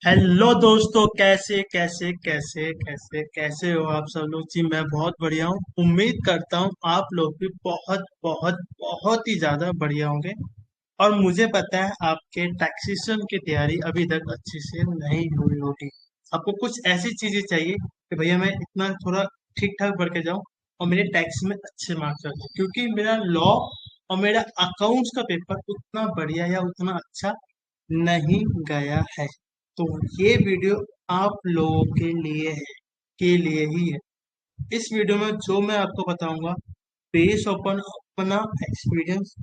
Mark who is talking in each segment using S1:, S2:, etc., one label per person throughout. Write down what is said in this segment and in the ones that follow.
S1: Hello दोस्तों, कैसे कैसे कैसे कैसे कैसे हो आप सब लोग। जी मैं बहुत बढ़िया हूँ। उम्मीद करता हूँ आप लोग भी बहुत बहुत बहुत ही ज्यादा बढ़िया होंगे। और मुझे पता है आपके टैक्सेशन की तैयारी अभी तक अच्छे से नहीं हुई होगी। आपको कुछ ऐसी चीजें चाहिए कि भैया मैं इतना थोड़ा ठीक ठाक पढ़ के जाऊँ और मेरे टैक्स में अच्छे मार्क्स आ जाए, क्योंकि मेरा लॉ और मेरा अकाउंट्स का पेपर उतना बढ़िया या उतना अच्छा नहीं गया है। तो ये वीडियो आप लोगों के लिए ही है। इस वीडियो में जो मैं आपको बताऊंगा बेस ओपन अपना एक्सपीरियंस,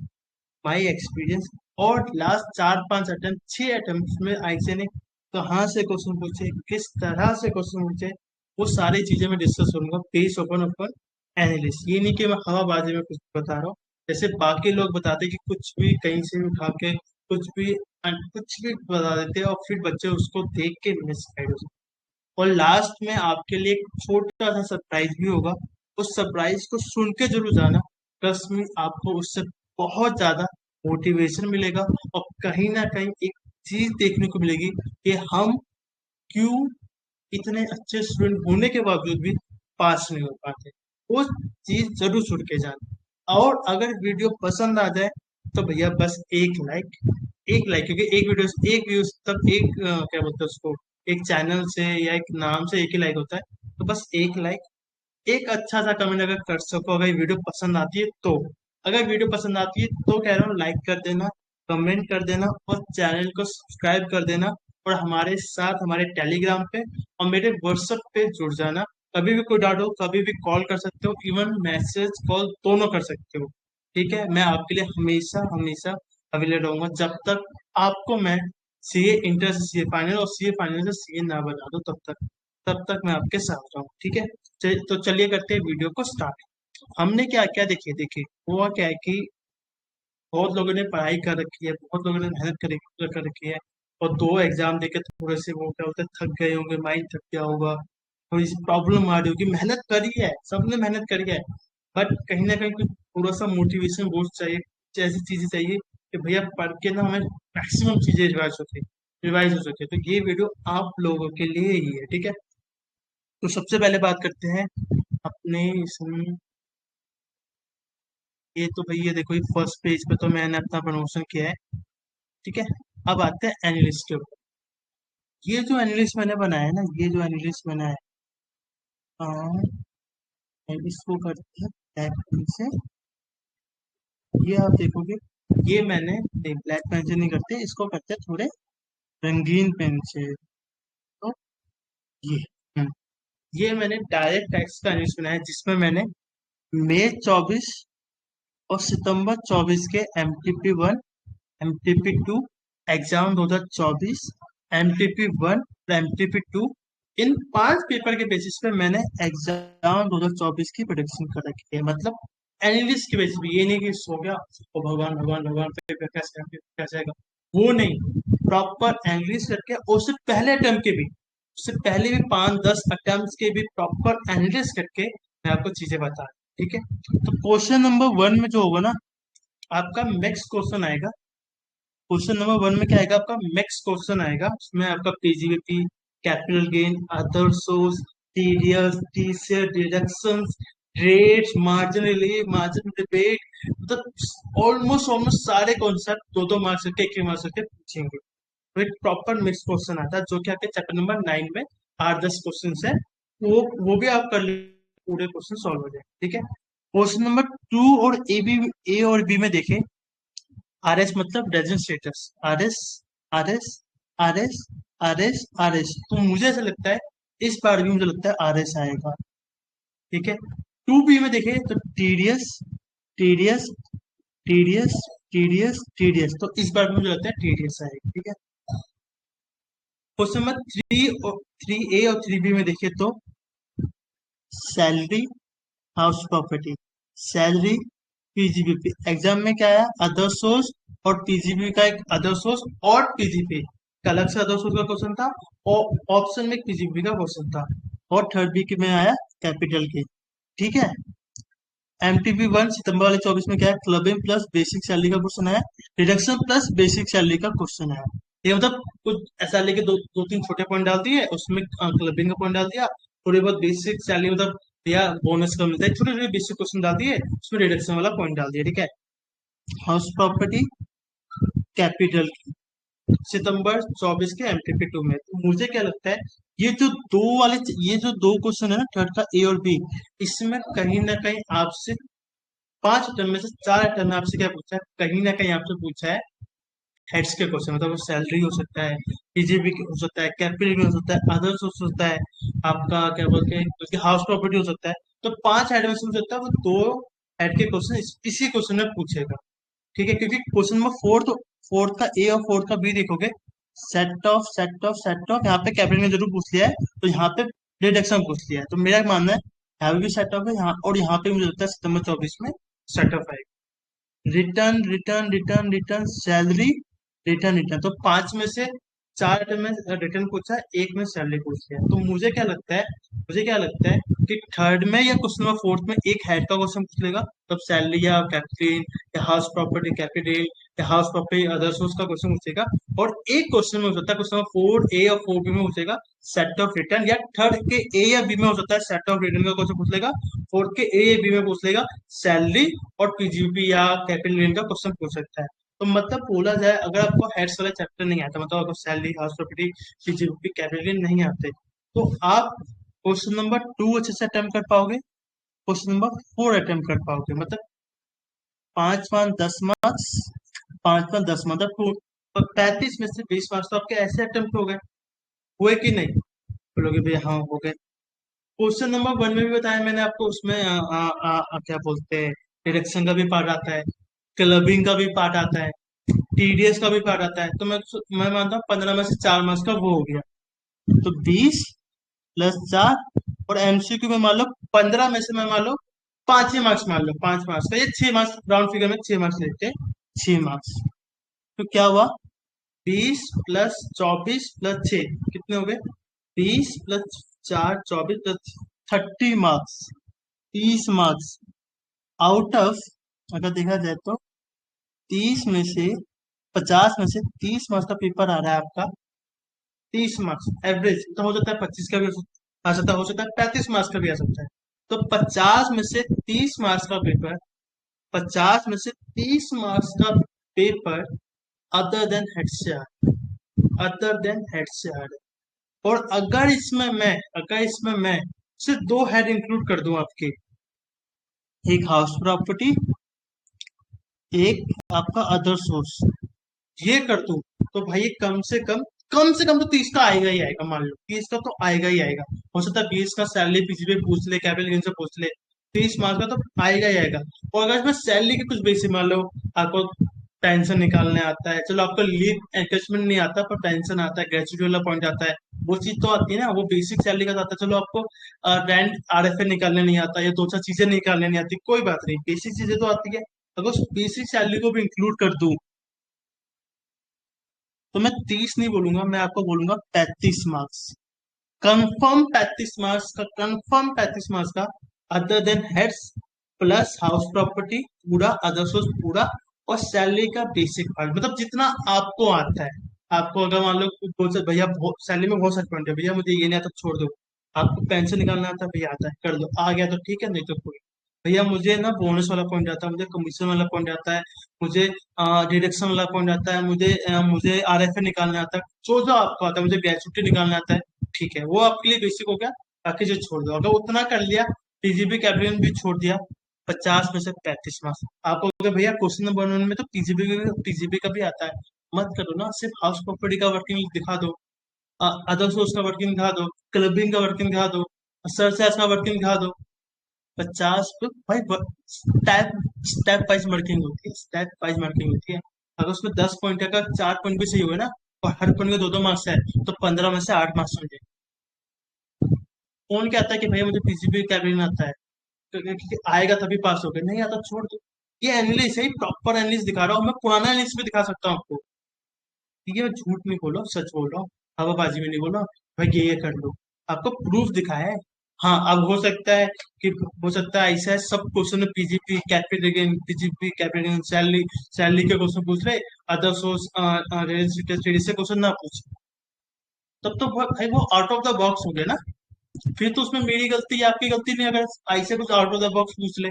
S1: माई एक्सपीरियंस, और लास्ट 4-5 अटेम्प्ट 6 अटेम्प्ट में ऐसे ने कहाँ से क्वेश्चन पूछे, किस तरह से क्वेश्चन पूछे, वो सारी चीजें मैं डिस्कस करूंगा बेस ओपन ओपन एनालिस्ट। ये नहीं कि मैं हवाबाजी में कुछ बता रहा हूँ जैसे बाकी लोग बताते हैं कि कुछ भी कहीं से भी उठा के कुछ भी बता देते हैं और फिर बच्चे उसको देख के मिसगाइड हो जाते हैं। और लास्ट में आपके लिए एक छोटा सा सरप्राइज भी होगा। उस सरप्राइज को सुन के जरूर जाना। ट्रस्ट में आपको उससे बहुत ज्यादा मोटिवेशन मिलेगा और कहीं ना कहीं एक चीज देखने को मिलेगी कि हम क्यों इतने अच्छे स्टूडेंट होने के बावजूद भी पास नहीं हो पाते। वो चीज जरूर सुन के जाना। और अगर वीडियो पसंद आ जाए तो भैया बस एक लाइक, क्योंकि एक वीडियो एक व्यूज तक क्या बोलते हैं उसको, एक चैनल से या एक नाम से एक ही लाइक होता है। तो बस एक लाइक, एक अच्छा सा कमेंट अगर कर सको, अगर वीडियो पसंद आती है तो। अगर वीडियो पसंद आती है तो कह रहा हूँ लाइक कर देना, कमेंट कर देना और चैनल को सब्सक्राइब कर देना। और हमारे साथ हमारे टेलीग्राम पे और मेरे व्हाट्सएप पे जुड़ जाना। कभी भी कोई डाउट हो कभी भी कॉल कर सकते हो, इवन मैसेज कॉल दोनों कर सकते हो। ठीक है, मैं आपके लिए हमेशा हमेशा अवेलेबल रहूंगा जब तक आपको मैं सीए इंटर से सीए फाइनल और सीए फाइनल से सीए ना बना दो। तब तक मैं आपके साथ रहूँ। ठीक है। तो चलिए करते हैं वीडियो को स्टार्ट। हमने क्या क्या देखिए देखिए हुआ क्या है कि बहुत लोगों ने पढ़ाई कर रखी है, बहुत लोगों ने मेहनत कर रखी है। और दो एग्जाम देके थोड़े से वो क्या होता है, थक गए होंगे, माइंड थक गया होगा, थोड़ी सी प्रॉब्लम आ रही होगी। मेहनत करी है, सबने मेहनत करी है, बट कहीं ना कहीं कुछ थोड़ा सा मोटिवेशन बूस्ट चाहिए, कुछ ऐसी चीजें चाहिए कि भैया पढ़ के ना हमें मैक्सिमम चीजें रिवाइज हो सके। तो ये वीडियो आप लोगों के लिए ही है। ठीक है। तो सबसे पहले बात करते हैं अपने इसमें। ये तो भैया देखो, ये फर्स्ट पेज पे तो मैंने अपना प्रमोशन किया है। ठीक है। अब आते हैं एनालिस्ट के ऊपर। ये जो एनालिस्ट मैंने बनाया है ना, ये जो एनालिस्ट बनाया है, इसको करते हैं ब्लैक से। ये आप देखोगे, ये मैंने ब्लैक पेन से नहीं करते, इसको करते हैं थोड़े रंगीन पेन से। तो ये हम्म, ये मैंने डायरेक्ट टैक्स का एनालिस्ट बनाया है, जिसमें मैंने मई 24 और सितंबर 24 के MTP 1, MTP 2 एग्जाम 2024, MTP 1 और MTP 2, इन 5 पेपर के बेसिस पे मैंने एग्जाम 2024 की प्रोडिक्शन कर रखी है। मतलब एनालिस्ट के बेसिस पे, ये नहीं कि सो गया ओ भगवान भगवान भगवान पेपर कैसे आएगा, पेपर कैसे आएगा, वो नहीं। प्रॉपर एनालिस्ट करके, और उससे पहले अटेम्प्ट के भी, उससे पहले भी 5-10 अटेम्प्ट के भी प्रॉपर एनालिस्ट करके मैं आपको चीजें बता रहा हूं। ठीक है। तो क्वेश्चन नंबर 1 में जो होगा ना, आपका नेक्स्ट क्वेश्चन आएगा। क्वेश्चन नंबर 1 में क्या आएगा, आपका नेक्स्ट क्वेश्चन आएगा, उसमें आपका PGBP, capital gain, other source, TDS, TCS, deductions, rates, margin relief, margin rebate, मतलब ऑलमोस्ट ऑलमोस्ट सारे कॉन्सेप्ट दो दो मार्क्स के, एक मार्क्स के पूछेंगे। तो एक प्रॉपर मिक्स क्वेश्चन आता है, जो कि आपके चैप्टर नंबर 9 में 8-10 क्वेश्चन है। वो भी आप कर ले, पूरे क्वेश्चन सॉल्व हो जाए। ठीक है। क्वेश्चन नंबर 2 और ए और बी में देखें। RS मतलब resident status, RS, RS, RS, RS, RS। तो मुझे ऐसा लगता है इस बार भी मुझे लगता है RS आएगा। ठीक है। 2B में देखें तो TDS, TDS, TDS, TDS, TDS। तो इस बार भी मुझे लगता है TDS आएगा। ठीक है। क्वेश्चन नंबर 3A और 3B में देखें तो salary, house property, salary, PGBP. Exam में क्या आया, अदर सोर्स और पीजीबी का एक अदर सोर्स और पीजीपी का अलग से अदर सोर्स का क्वेश्चन था, और ऑप्शन में पीजीबी का क्वेश्चन था। और थर्ड बी के में आया कैपिटल के। ठीक है। MTP 1 सितंबर वाले 24 में क्या है, क्लबिंग प्लस बेसिक सैलरी का क्वेश्चन आया, रिडक्शन प्लस बेसिक सैलरी का क्वेश्चन आया। ये मतलब कुछ ऐसा लेके दो दो तीन छोटे पॉइंट डाल दिए, उसमें क्लबिंग का पॉइंट डाल दिया, थोड़ी बहुत बेसिक सैलरी मतलब या बोनस का मिलता है, छोटे छोटे बेसिक क्वेश्चन डाल दिए, उसमें रिडक्शन वाला पॉइंट डाल दिया, ठीक है। हाउस प्रॉपर्टी कैपिटल सितंबर 24 के एमटीपी 2 में। तो मुझे क्या लगता है, ये जो दो वाले, ये जो दो क्वेश्चन है ना, थर्ड का ए और बी, इसमें कहीं ना कहीं आपसे 5 अटेम्प्ट में से 4 अटेम्प्ट में आपसे क्या पूछा है, कहीं ना कहीं आपसे पूछा है हेड्स के क्वेश्चन, मतलब वो सैलरी हो सकता है, टीजीबी हो सकता है, कैपिटल भी हो सकता है, अदर्स हो सकता है, आपका क्या बोलते हैं उसके हाउस प्रॉपर्टी हो सकता है। तो 5 हेड में से हो सकता है वो दो हेड के क्वेश्चन इसी क्वेश्चन में पूछेगा, ठीक है। क्योंकि क्वेश्चन नंबर फोर्थ फोर्थ का ए और फोर्थ का बी देखोगे, सेट ऑफ यहाँ पे कैपिटल में जरूर पूछ लिया है, तो यहाँ पे डिडक्शन पूछ लिया है, तो मेरा मानना है यहाँ पे भी सेट ऑफ है, यहाँ और यहाँ पे मुझे लगता है सितंबर 24 में सेट ऑफ है। Return return return return salary, return return, तो 5 में से 4 में रिटर्न पूछा है, एक में सैलरी पूछ लिया है। तो मुझे क्या लगता है कि थर्ड में या क्वेश्चन नंबर फोर्थ में एक हेड का क्वेश्चन पूछ लेगा, तब सैलरी या कैपिटल या हाउस प्रॉपर्टी कैपिटल या हाउस प्रॉपर्टी अदर सोर्स का क्वेश्चन पूछेगा। और एक क्वेश्चन में हो सकता है क्वेश्चन नंबर 4 ए और 4 बी में पूछेगा सेट ऑफ रिटर्न, या थर्ड के ए या बी में हो सकता है सेट ऑफ रिटर्न का क्वेश्चन पूछ लेगा, फोर्थ के ए या बी में पूछ लेगा सैलरी और पीजीपी या कैपिटल गेन का क्वेश्चन पूछ सकता है। तो मतलब बोला जाए, अगर आपको हेड्स वाला चैप्टर नहीं आता, मतलब आपको salary house property PGP capital gain नहीं आते, तो आप क्वेश्चन नंबर 2 अच्छे से अटेम्प्ट कर पाओगे, क्वेश्चन नंबर 4 अटेम्प्ट कर पाओगे, मतलब 5 5 10 मार्क्स, 5 5 10 मतलब 35 में से 20 मार्क्स तो आपके ऐसे अटेम्प्ट हो गए, हुए कि नहीं? बोलोगे भैया हाँ हो गए। क्वेश्चन नंबर 1 में भी बताया मैंने आपको, उसमें क्या बोलते हैं, डायरेक्शन का भी पार्ट आता है, क्लबिंग का भी पार्ट आता है, टीडीएस का भी पार्ट आता है, तो मैं मानता हूँ 15 में से 4 मार्क्स का वो हो गया। तो 20 + 4, और एमसीक्यू में मान लो 15 में से मैं मान लो 5 ही मार्क्स मान लो, 5 मार्क्स का, ये 6 मार्क्स राउंड फिगर में 6 मार्क्स लेते हैं, 6 मार्क्स। तो क्या हुआ, 20 + 24 + 6 कितने हो गए, 20 + 4 24 + 30 मार्क्स, 30 मार्क्स आउट ऑफ, अगर देखा जाए तो 30 में से 50 में से 30 मार्क्स का पेपर आ रहा है आपका, 30 मार्क्स एवरेज, तो हो सकता है 25 का भी हो सकता है 35 मार्क्स का भी आ सकता है। तो 50 में से 30 मार्क्स का पेपर, 50 में से 30 मार्क्स का पेपर अदर देन हेड से आ अदर देन हेड से आ रहा है। और अगर इसमें मैं सिर्फ दो हेड इंक्लूड कर दूं आपके, एक हाउस प्रॉपर्टी, एक आपका अदर सोर्स, ये कर दूं, तो भाई ये कम से कम तो 30 का आएगा ही आएगा, मान लो 30 का तो आएगा ही आएगा। हो सकता है 20 का सैलरी पीसीबी पूछ ले, कैपिटल गेन से पूछ ले, 30 मार्क्स का तो आएगा ही आएगा। और अगर इसमें सैलरी के कुछ बेसिक मान लो, आपको पेंशन निकालने आता है, चलो आपको लीव एनकेजमेंट नहीं आता पर पेंशन आता है, ग्रेजुएट वाला पॉइंट आता है, वो चीज तो आती है ना, वो बेसिक सैलरी का तो आता है। चलो आपको रेंट आरएफए निकालने नहीं आता, या दो चार चीजें निकालने नहीं आती, कोई बात नहीं, बेसिक चीजें तो आती है। अगर उस बेसिक सैलरी को भी इंक्लूड कर दूं, तो मैं 30 नहीं बोलूंगा, मैं आपको बोलूंगा 35 मार्क्स, कंफर्म 35 मार्क्स का, other than heads plus house property पूरा, अदर सोर्स पूरा, और सैलरी का बेसिक पार्ट, मतलब जितना आपको आता है। आपको अगर मान लो बोल सकते भैया सैलरी में बहुत सारे पॉइंट है, भैया मुझे ये नहीं आता, छोड़ दो। आपको पेंशन निकालना आता है, भैया आता है, कर दो, आ गया तो ठीक है, नहीं तो कोई। भैया मुझे ना बोनस वाला पॉइंट आता है, मुझे कमीशन वाला पॉइंट आता है, मुझे डिडक्शन वाला पॉइंट आता है, मुझे आरएफए निकालना आता है, जो जो आपको आता है, मुझे ग्रेचुटी निकालना आता है, ठीक है, वो आपके लिए बेसिक हो गया। बाकी जो छोड़ दो, अगर उतना कर लिया, टीजीबी कैपिटल भी छोड़ दिया, 50 में से 35 मार्क्स आपको हो गया। भैया क्वेश्चन नंबर 1 में तो टीजीबी का भी आता है, मत करो ना, सिर्फ हाउस प्रॉपर्टी का वर्किंग दिखा दो, अदर सोर्स का वर्किंग दिखा दो, क्लबिंग का वर्किंग दिखा दो, सरसैस का वर्किंग दिखा दो। 50 पे भाई स्टेप स्टेप वाइज मार्किंग होती है, स्टेप वाइज मार्किंग होती है। अगर उसमें 10 पॉइंट का 4 पॉइंट भी सही हुए ना, और हर पॉइंट के दो दो मार्क्स है, तो 15 में से 8 मार्क्स मिल जाए। कौन कहता है कि भैया मुझे पीसीबी कैबिन आता है, क्योंकि आएगा तभी पास हो गए, नहीं आता छोड़ दो। ये एनालिस है, प्रॉपर एनालिस दिखा रहा हूँ मैं, पुराना एनालिस भी दिखा सकता हूँ आपको, ठीक है, मैं झूठ नहीं बोल रहा हूँ, सच बोल रहा हूँ, हवाबाजी में नहीं बोल रहा हूँ। भाई ये कर लो, आपको प्रूफ दिखाया है, हाँ, अब हो सकता है कि हो सकता है ऐसा है सब क्वेश्चन में PGP capital PGP capital salary salary के क्वेश्चन पूछ रहे, अदर सोर्स से क्वेश्चन ना पूछ। तब तो भाई वो आउट ऑफ द बॉक्स हो गया ना। फिर तो उसमें मेरी गलती या आपकी गलती नहीं अगर ऐसे कुछ आउट ऑफ द बॉक्स पूछ ले।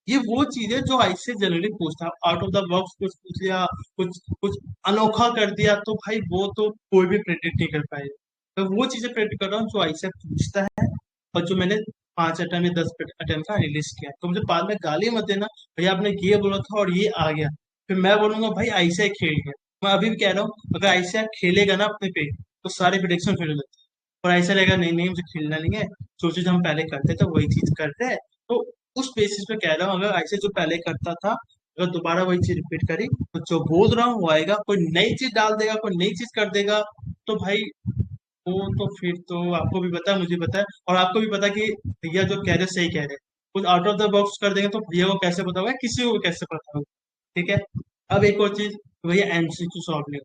S1: ये वो चीज है जो ऐसे जनरली पूछता है, आउट ऑफ द बॉक्स कुछ पूछ लिया, कुछ कुछ अनोखा कर दिया, तो भाई वो तो कोई भी प्रेडिक्ट नहीं कर पाएगा। तो वो चीजें प्रेडिक्ट कर रहा हूँ जो ऐसे पूछता है, और जो मैंने 5 अटेम्प्ट या 10 अटेम्प्ट का रिलीज किया, तो मुझे बाद में गाली मत देना भैया आपने ये बोला था और ये आ गया, फिर मैं बोलूंगा भाई ऐसे ही खेल गया। मैं अभी भी कह रहा हूँ अगर ऐसे आप खेलेगा ना अपने पे, तो सारे प्रिडिक्शन फेल हो जाते हैं। और ऐसा रहेगा नहीं नहीं मुझे खेलना नहीं है, जो चीज हम पहले करते थे वही चीज करते हैं, तो उस बेसिस पे कह रहा हूँ अगर ऐसे जो पहले करता था अगर दोबारा वही चीज रिपीट करी, तो जो बोल रहा हूँ वो आएगा, कोई नई चीज डाल देगा, कोई नई चीज कर देगा, तो भाई वो तो फिर तो आपको भी पता है मुझे पता है और आपको भी पता है कि भैया जो कह रहे सही कह रहे हैं। कुछ आउट ऑफ द बॉक्स कर देंगे तो भैया को कैसे पता होगा, किसी को कैसे पता होगा। ठीक है। अब एक और चीज, भैया एमसीक्यू सॉल्व नहीं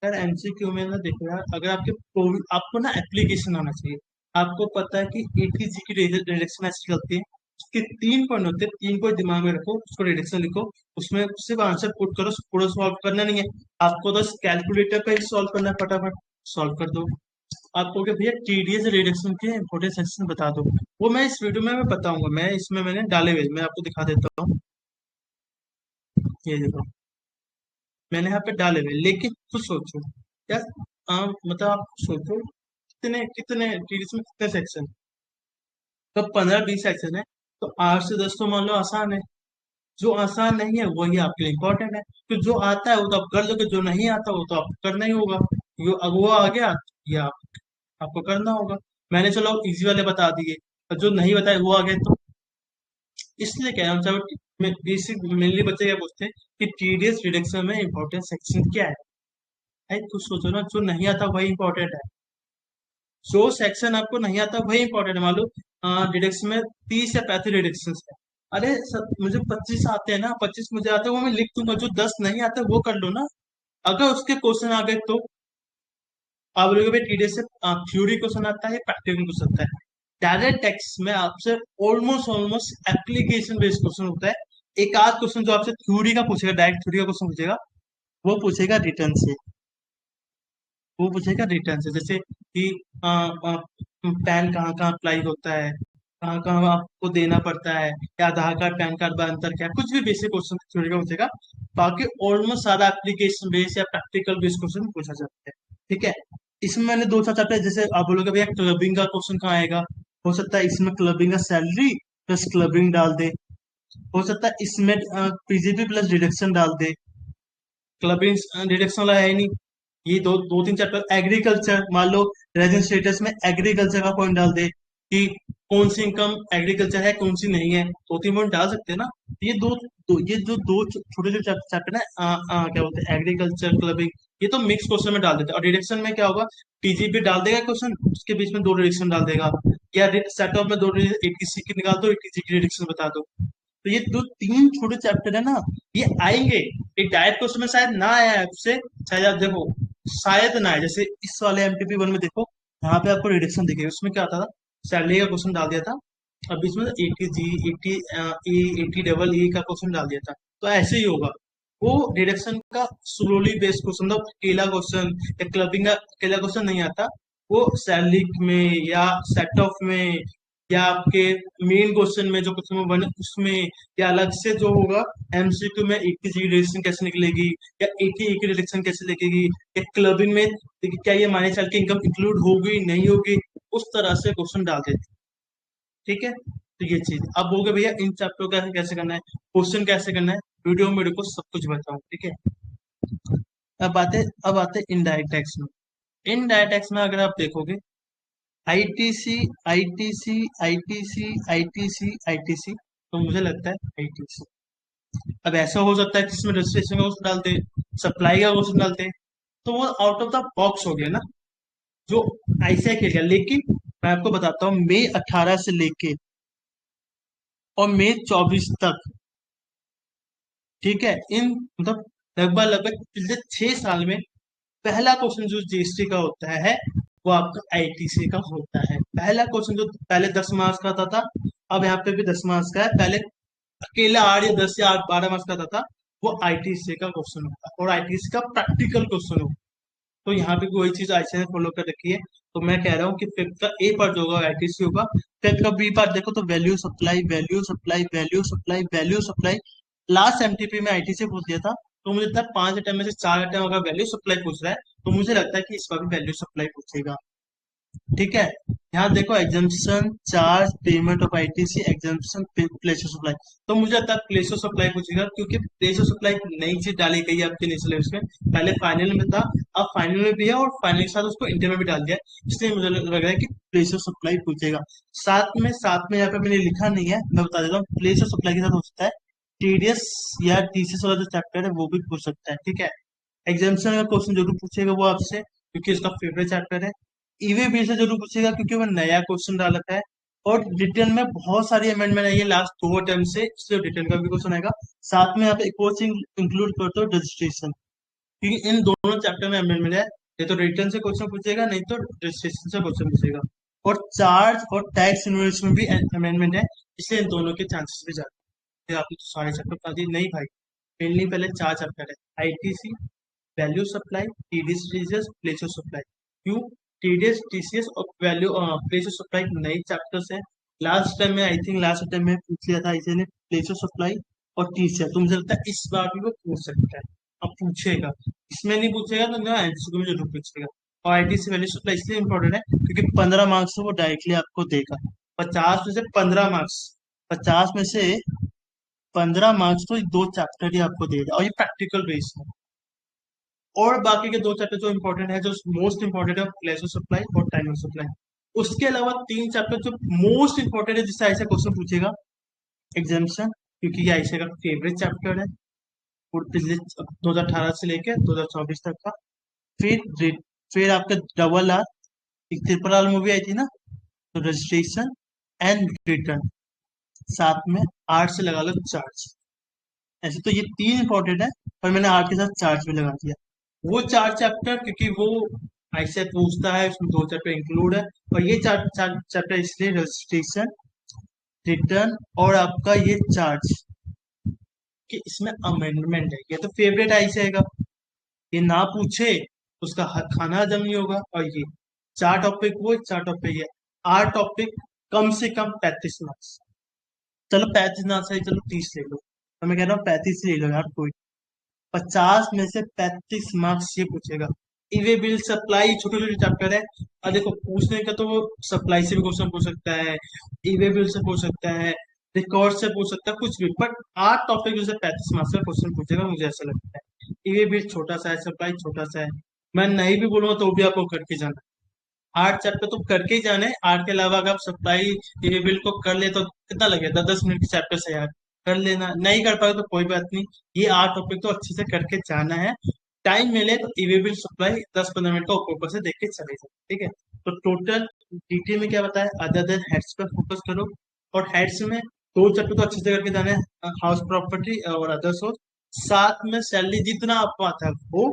S1: यार। एमसीक्यू में ना देखो यार, अगर आपको ना एप्लीकेशन आना चाहिए। आपको पता है कि एटीजी की रिडक्शन ऐसी चलती है, उसके 3 पॉइंट होते हैं, 3 को दिमाग में रखो, उसको रिडक्शन लिखो, उसमें सिर्फ आंसर पुट करो, पूरा सॉल्व करना नहीं है। आपको बस कैलकुलेटर पे ही सॉल्व करना है, फटाफट सॉल्व कर दो। आपको क्या भैया टीडीएस रिडक्शन के इंपॉर्टेंट सेक्शन बता दो, वो मैं इस वीडियो में मैं बताऊंगा, मैं इसमें मैंने डाले हुए मैं आपको दिखा देता हूँ। ये देखो मैंने यहाँ पे डाले हुए, लेकिन खुद सोचो यार, मतलब आप सोचो कितने कितने टीडीएस में कितने सेक्शन, तो 15-20 सेक्शन है, तो 8 से 10 तो मान लो आसान है। जो आसान नहीं है वही आपके लिए इम्पोर्टेंट है, तो जो आता है वो तो आप कर लोगे, जो नहीं आता वो तो आपको करना ही होगा। अब वो आ गया ये आपको करना होगा। मैंने चलो इजी वाले बता दिए, और जो नहीं बताए वो आ गए, तो इसलिए कह रहा हूँ चलो बेसिक मेनली बच्चे क्या पूछते हैं कि टीडीएस रिडक्शन में इंपॉर्टेंट सेक्शन क्या है। भाई कुछ सोचो ना, जो नहीं आता वही इंपॉर्टेंट है। जो सेक्शन आपको नहीं आता वही इंपॉर्टेंट है। मान लो डिडक्शन में 30 या 35 डिडक्शन है, अरे सर मुझे 25 आते हैं ना, 25 मुझे आते हैं वो मैं लिख दूंगा, जो 10 नहीं आते वो कर लो ना। अगर उसके क्वेश्चन आ गए तो आप लोगों पे टीडीएस से थ्योरी क्वेश्चन आता है, प्रैक्टिकल क्वेश्चन आता है। डायरेक्ट टेक्स्ट में आपसे almost almost application based question होता है। एक आध क्वेश्चन जो आपसे थ्योरी का पूछेगा, डायरेक्ट थ्योरी का क्वेश्चन पूछेगा, वो पूछेगा रिटर्न से। वो पूछेगा रिटर्न से, जैसे कि पैन कहाँ कहाँ अप्लाई होता है, कहाँ कहाँ आपको देना पड़ता है, या आधार कार्ड पैन कार्ड में अंतर क्या है, कुछ भी बेसिक क्वेश्चन थ्योरी का पूछेगा। बाकी ऑलमोस्ट सारा एप्लीकेशन बेस्ड या प्रैक्टिकल बेस्ड क्वेश्चन पूछा जाता है। ठीक है। इसमें मैंने 2 4 चैप्टर, जैसे आप बोलोगे भैया क्लबिंग का क्वेश्चन कहाँ आएगा, हो सकता है इसमें क्लबिंग का सैलरी प्लस क्लबिंग डाल दे, हो सकता है इसमें पीजीपी प्लस डिडक्शन डाल दे। क्लबिंग डिडक्शन वाला है ही नहीं। ये दो दो तीन चैप्टर एग्रीकल्चर, मान लो रेजिडेंट स्टेटस में एग्रीकल्चर का पॉइंट डाल दे कि कौन सी इनकम एग्रीकल्चर है कौन सी नहीं है, 2 3 पॉइंट डाल सकते हैं ना। ये ये जो दो छोटे छोटे चैप्टर है, क्या बोलते हैं एग्रीकल्चर क्लबिंग, ये तो मिक्स क्वेश्चन में डाल देते हैं। और डिडक्शन में क्या होगा, टीजीपी डाल देगा क्वेश्चन, उसके बीच में 2 डिडक्शन डाल देगा, या सेट ऑफ में 2 एटीसी की निकाल दो, एटीसी की डिडक्शन बता दो। तो ये दो तीन छोटे चैप्टर है ना, ये आएंगे। एक डायरेक्ट क्वेश्चन में शायद ना आया है आपसे, शायद आप देखो शायद ना आए, जैसे इस वाले एमटीपी 1 में देखो, यहाँ पे आपको रिडक्शन दिखेगा, उसमें क्या आता था, सैलरी का क्वेश्चन डाल दिया था, और बीच में 80 जी 80 ए 80 डबल ई का क्वेश्चन डाल दिया था। तो ऐसे ही होगा, वो डिडक्शन का स्लोली बेस्ड क्वेश्चन, मतलब अकेला क्वेश्चन या क्लबिंग का अकेला क्वेश्चन नहीं आता, वो सैलरी में या सेट ऑफ में या आपके मेन क्वेश्चन में जो क्वेश्चन बने उसमें, या अलग से जो होगा एमसीक्यू में 80 जी रिलेशन कैसे निकलेगी, या 80 ए की रिलेशन कैसे निकलेगी, या क्लबिंग में देखिए क्या ये माइनस साल की इनकम इंक्लूड होगी नहीं होगी, उस तरह से क्वेश्चन डाल देते। ठीक है। तो ये चीज अब हो गया भैया इन चैप्टर को कैसे कैसे करना है, क्वेश्चन कैसे करना है, वीडियो में मेरे को सब कुछ बताऊं। ठीक है। अब आते इनडायरेक्ट टैक्स में। इनडायरेक्ट टैक्स में अगर आप देखोगे, ITC ITC ITC ITC ITC, तो मुझे लगता है आईटीसी। अब ऐसा हो सकता है कि इसमें रजिस्ट्रेशन का क्वेश्चन डालते, सप्लाई का क्वेश्चन डालते, तो वो आउट ऑफ द बॉक्स हो गया ना, जो ऐसे खेल गया। लेकिन मैं आपको बताता हूँ मई 18 से लेके और मई 24 तक, ठीक है, इन मतलब लगभग लगभग पिछले 6 साल में पहला क्वेश्चन जो जीएसटी का होता है वो आपका आईटीसी का होता है। पहला क्वेश्चन जो पहले 10 मार्क्स का आता था, अब यहाँ पे भी 10 मार्क्स का है। पहले अकेला 8 या 10 या 12 मार्क्स का आता था, वो आईटीसी का क्वेश्चन होता है और आईटीसी का प्रैक्टिकल क्वेश्चन होता है। तो यहाँ पे कोई चीज ऐसे ने फॉलो कर रखी है। तो मैं कह रहा हूँ कि फिफ्थ का ए पार्ट जो होगा आईटीसी होगा। फिफ्थ का बी पार्ट देखो तो value supply, value supply, value supply, value supply. Last MTP में आईटीसी पूछ दिया था, तो मुझे लगता है 5 अटेम्प्ट में से 4 अटेम्प्ट अगर वैल्यू सप्लाई पूछ रहा है, तो मुझे लगता है कि इस बार भी वैल्यू सप्लाई पूछेगा। ठीक है। यहाँ देखो exemption charge payment of ITC exemption place of supply. तो मुझे लगता है प्लेस ऑफ सप्लाई पूछेगा, क्योंकि प्लेस ऑफ सप्लाई एक नई चीज डाली गई है आपके नेशनल लेवल में। पहले फाइनल में था, अब फाइनल में भी है, और फाइनल के साथ उसको इंटर में भी डाल दिया है। इसलिए मुझे लग रहा है कि प्लेस ऑफ सप्लाई पूछेगा। साथ में यहाँ पे मैंने लिखा नहीं है, मैं बता देता हूँ। प्लेस ऑफ सप्लाई के साथ हो सकता है टीडीएस या टीसीएस वाला जो चैप्टर है वो भी पूछ सकता है। ठीक है। एग्जाम्पशन का क्वेश्चन जरूर पूछेगा वो आपसे, क्योंकि इसका फेवरेट चैप्टर है। ईवी भी से जरूर पूछेगा, क्योंकि वो नया क्वेश्चन डाल रखा है। और रिटर्न में बहुत सारी अमेंडमेंट आई है लास्ट 2 अटेम्प्ट से, इसलिए रिटर्न का भी क्वेश्चन आएगा। साथ में यहाँ पे एक और चीज इंक्लूड करते हो, रजिस्ट्रेशन, क्योंकि इन दोनों चैप्टर में अमेंडमेंट है। ये तो रिटर्न से क्वेश्चन पूछेगा, नहीं तो रजिस्ट्रेशन से क्वेश्चन पूछेगा। और चार्ज और टैक्स इनवॉइस में भी अमेंडमेंट है, इसलिए इन दोनों के चांसेस भी ज्यादा हैं। आपने तो सारे चैप्टर बता दिए नहीं भाई, मेनली पहले 4 चैप्टर है। ITC, value supply, TDS TCS, place of supply. क्यों? टीडीएस टीसीएस और वैल्यू प्लेस ऑफ सप्लाई नए चैप्टर्स हैं। लास्ट टाइम में आई थिंक लास्ट टाइम में पूछ लिया था इसे ने प्लेस ऑफ सप्लाई और टीसीएस, तो मुझे लगता है इस बार भी वो पूछ सकता है। अब पूछेगा, इसमें नहीं पूछेगा तो ना एमसीक्यू में जरूर पूछेगा। और आईटीसी वैल्यू सप्लाई इसलिए इंपॉर्टेंट है, क्योंकि 15 मार्क्स वो डायरेक्टली आपको देगा। 50 में से 15 मार्क्स, 50 में से 15 मार्क्स तो 2 चैप्टर ही आपको देगा, और ये प्रैक्टिकल बेस है। और बाकी के 2 चैप्टर जो इंपॉर्टेंट है, जो मोस्ट इंपॉर्टेंट है, प्लेस ऑफ सप्लाई और टाइम ऑफ सप्लाई। उसके अलावा 3 चैप्टर जो मोस्ट इंपॉर्टेंट है, जिससे ऐसा क्वेश्चन पूछेगा, एग्जाम्पशन, क्योंकि ये ऐसे का फेवरेट चैप्टर है और पिछले 2018 से लेकर 2024 तक का। फिर फिर आपका डबल आर, एक ट्रिपल आर मूवी आई थी ना, तो रजिस्ट्रेशन एंड रिटर्न। साथ में आर्ट से लगा लो चार्ज। ऐसे तो ये 3 इंपॉर्टेंट है, पर मैंने आर्ट के साथ चार्ज भी लगा दिया। वो 4 चैप्टर, क्योंकि वो ऐसे पूछता है, उसमें 2 चैप्टर इंक्लूड है। और ये चार चार चैप्टर इसलिए, रजिस्ट्रेशन, रिटर्न और आपका ये चार्ज, कि इसमें अमेंडमेंट है। ये तो फेवरेट ऐसे आएगा, ये ना पूछे तो उसका खाना हजम नहीं होगा। और ये 4 टॉपिक वो, 4 टॉपिक ये, 8 टॉपिक, कम से कम 35 मार्क्स। चलो 35 मार्क्स है, चलो 30 ले लो, तो मैं कह रहा हूँ 35 ले लो यार कोई। 50 में से 35 मार्क्स ये पूछेगा। ईवे बिल सप्लाई छोटे छोटे चैप्टर है। और देखो पूछने का तो वो सप्लाई से भी क्वेश्चन पूछ सकता है, ईवे बिल से पूछ सकता है, रिकॉर्ड से पूछ सकता है, कुछ भी। बट 8 टॉपिक जो से 35 मार्क्स का क्वेश्चन पूछेगा, मुझे ऐसा लगता है। ईवे बिल छोटा सा है, सप्लाई छोटा सा है। मैं नहीं भी बोलूंगा तो भी आपको करके जाना है। 8 चैप्टर तो करके ही जाने हैं। 8 के अलावा अगर आप सप्लाई ईवे बिल को कर ले तो कितना लगेगा, 10 10 मिनट के चैप्टर से यार। कर लेना, नहीं कर पाए तो कोई बात नहीं। ये 8 टॉपिक तो अच्छे से करके जाना है। टाइम मिले तो ईवे बिल सप्लाई 10 15 मिनट का ऊपर ऊपर से देख के चले जाओ। ठीक है। तो टोटल डिटेल में क्या बताया, अदर देन हेड्स पर फोकस करो। और हेड्स में 2 चैप्टर तो अच्छे से करके जाने हैं, हाउस प्रॉपर्टी और अदर्स हो। साथ में सैलरी जितना आपको आता है वो।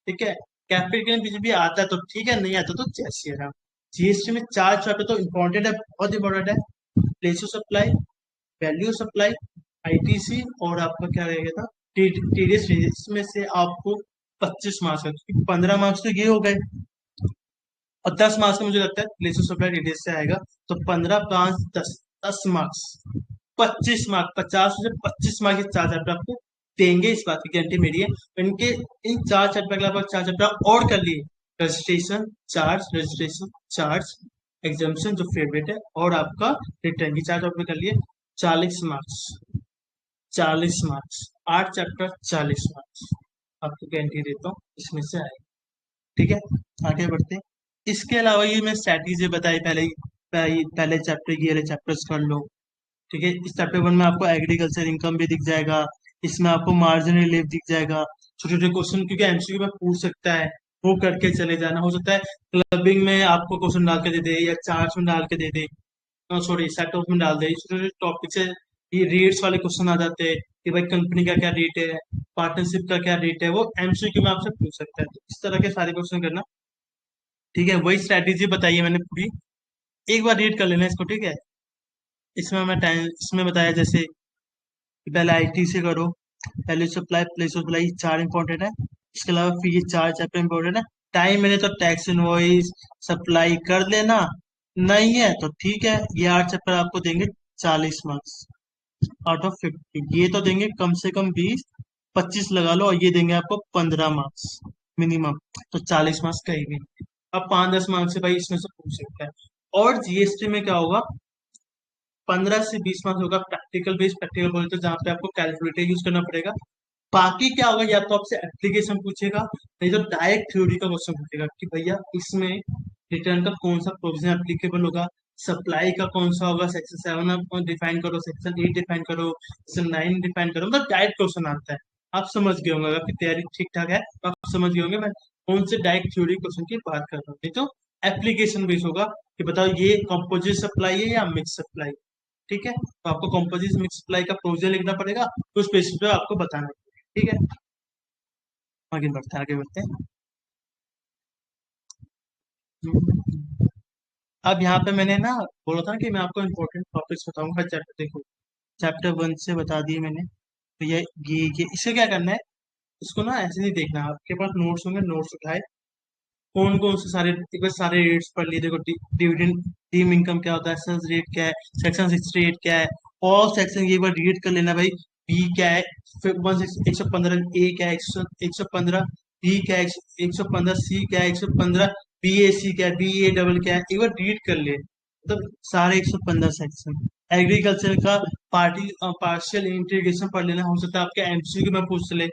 S1: ठीक है। कैपिटल बीच भी आता है तो ठीक है, नहीं आता तो जैसे रहा। जीएसटी में 4 चैप्टर तो इम्पोर्टेंट है, बहुत इंपॉर्टेंट है। Place of supply, value supply, ITC, और आपका क्या रहेगा था, टीडीएस। इसमें से आपको 25 मार्क्स है, क्योंकि 15 मार्क्स तो ये हो गए, और 10 मार्क्स का मुझे लगता है प्लेस ऑफ सप्लाई टीडीएस से आएगा। तो 15 5 10, 10 मार्क्स, 25 मार्क्स, 50 में से 25 मार्क्स ये 4 चैप्टर आपको देंगे, इस बात की गारंटी मेरी है। इनके इन 4 चैप्टर के अलावा 4 चैप्टर और कर लिए, रजिस्ट्रेशन चार्ज, एग्जाम्पशन जो फेवरेट है, और आपका रिटर्न की 4 टॉपिक कर लिए। 40 मार्क्स, 40 मार्क्स, 8 चैप्टर, 40 मार्क्स, आपको गारंटी देता हूँ इसमें से आएगा। ठीक है। आगे बढ़ते हैं। इसके अलावा ये मैं स्ट्रैटेजी बताई पहले ही, पहले चैप्टर ये वाले चैप्टर्स कर लो। ठीक है। इस चैप्टर 1 में आपको एग्रीकल्चर इनकम भी दिख जाएगा, इसमें आपको मार्जिन रिलीफ दिख जाएगा, छोटे छोटे क्वेश्चन, क्योंकि एमसीक्यू में पूछ सकता है, वो करके चले जाना। हो सकता है क्लबिंग में आपको क्वेश्चन डाल के दे दे, या चार्ट में डाल के दे दे, सॉरी सेट ऑफ में डाल दे। छोटे छोटे टॉपिक से ये रेट्स वाले क्वेश्चन आ जाते हैं, कि भाई कंपनी का क्या रेट है, पार्टनरशिप का क्या रेट है, वो एमसीक्यू में आपसे पूछ सकता है। तो इस तरह के सारे क्वेश्चन करना। ठीक है, वही स्ट्रैटेजी बताइए मैंने पूरी, एक बार रीड कर लेना इसको, ठीक है। इसमें मैं टाइम इसमें बताया जैसे कि पहले आईटी से करो, पहले सप्लाई प्लेस सप्लाई चार इंपॉर्टेंट है, इसके अलावा फिर ये चार चैप्टर इंपॉर्टेंट है। टाइम मैंने तो टैक्स इनवॉइस सप्लाई कर लेना, नहीं है तो ठीक है, ये आठ चैप्टर आपको देंगे 40 मार्क्स आउट ऑफ 50, ये तो देंगे कम से कम 20, 25 लगा लो, और ये देंगे आपको 15 मार्क्स मिनिमम, तो 40 मार्क्स कहीं भी नहीं। अब 5-10 मार्क्स से भाई इसमें से पूछ सकता है। और जीएसटी में क्या होगा, 15 से 20 मार्क्स होगा प्रैक्टिकल बेस्ड, प्रैक्टिकल बोले तो जहाँ पे आपको कैलकुलेटर यूज करना पड़ेगा। बाकी क्या होगा, या तो आपसे एप्लीकेशन पूछेगा, नहीं तो डायरेक्ट थ्योरी का क्वेश्चन पूछेगा कि भैया इसमें रिटर्न का कौन सा प्रोविजन एप्लीकेबल होगा, सप्लाई का कौन सा होगा, सेक्शन 7 आप डिफाइन करो, सेक्शन 8 डिफाइन करो, सेक्शन 9 डिफाइन करो, मतलब डायरेक्ट क्वेश्चन आता है। आप समझ गए होंगे, अगर आपकी तैयारी ठीक ठाक है तो आप समझ गए होंगे मैं कौन से डायरेक्ट थ्योरी क्वेश्चन की बात कर रहा हूँ। नहीं तो एप्लीकेशन बेस होगा कि बताओ ये कंपोजिट सप्लाई है या मिक्स सप्लाई, ठीक है, तो आपको कंपोजिट मिक्स सप्लाई का प्रोविजन लिखना पड़ेगा, उस बेसिस पे आपको बताना है, ठीक है। आगे बढ़ते हैं, आगे बढ़ते हैं। अब यहाँ पे मैंने ना बोला था कि मैं आपको इम्पोर्टेंट टॉपिक्स बताऊंगा चैप्टर, देखो चैप्टर 1 से बता दिए मैंने, तो ये इसे क्या करना है, इसको ना ऐसे नहीं देखना, आपके पास नोट्स होंगे, नोट्स उठाए, कौन कौन से सारे एक बार सारे रेट्स पढ़ लिए, देखो डिविडेंड डीम इनकम क्या होता है, सेल्स रेट क्या है, सेक्शन 68 क्या है, और सेक्शन ये एक बार रीड कर लेना भाई। बी क्या है, फिर 115 ए क्या है, 115 बी क्या है, 115 सी क्या है, 115 बी ए सी क्या है, बी ए डबल क्या है, एक बार रीड कर ले, मतलब सारे 115 सेक्शन। एग्रीकल्चर का पार्शियल इंटीग्रेशन पढ़ लेना, हो सकता है आपके एमसीक्यू में पूछ ले,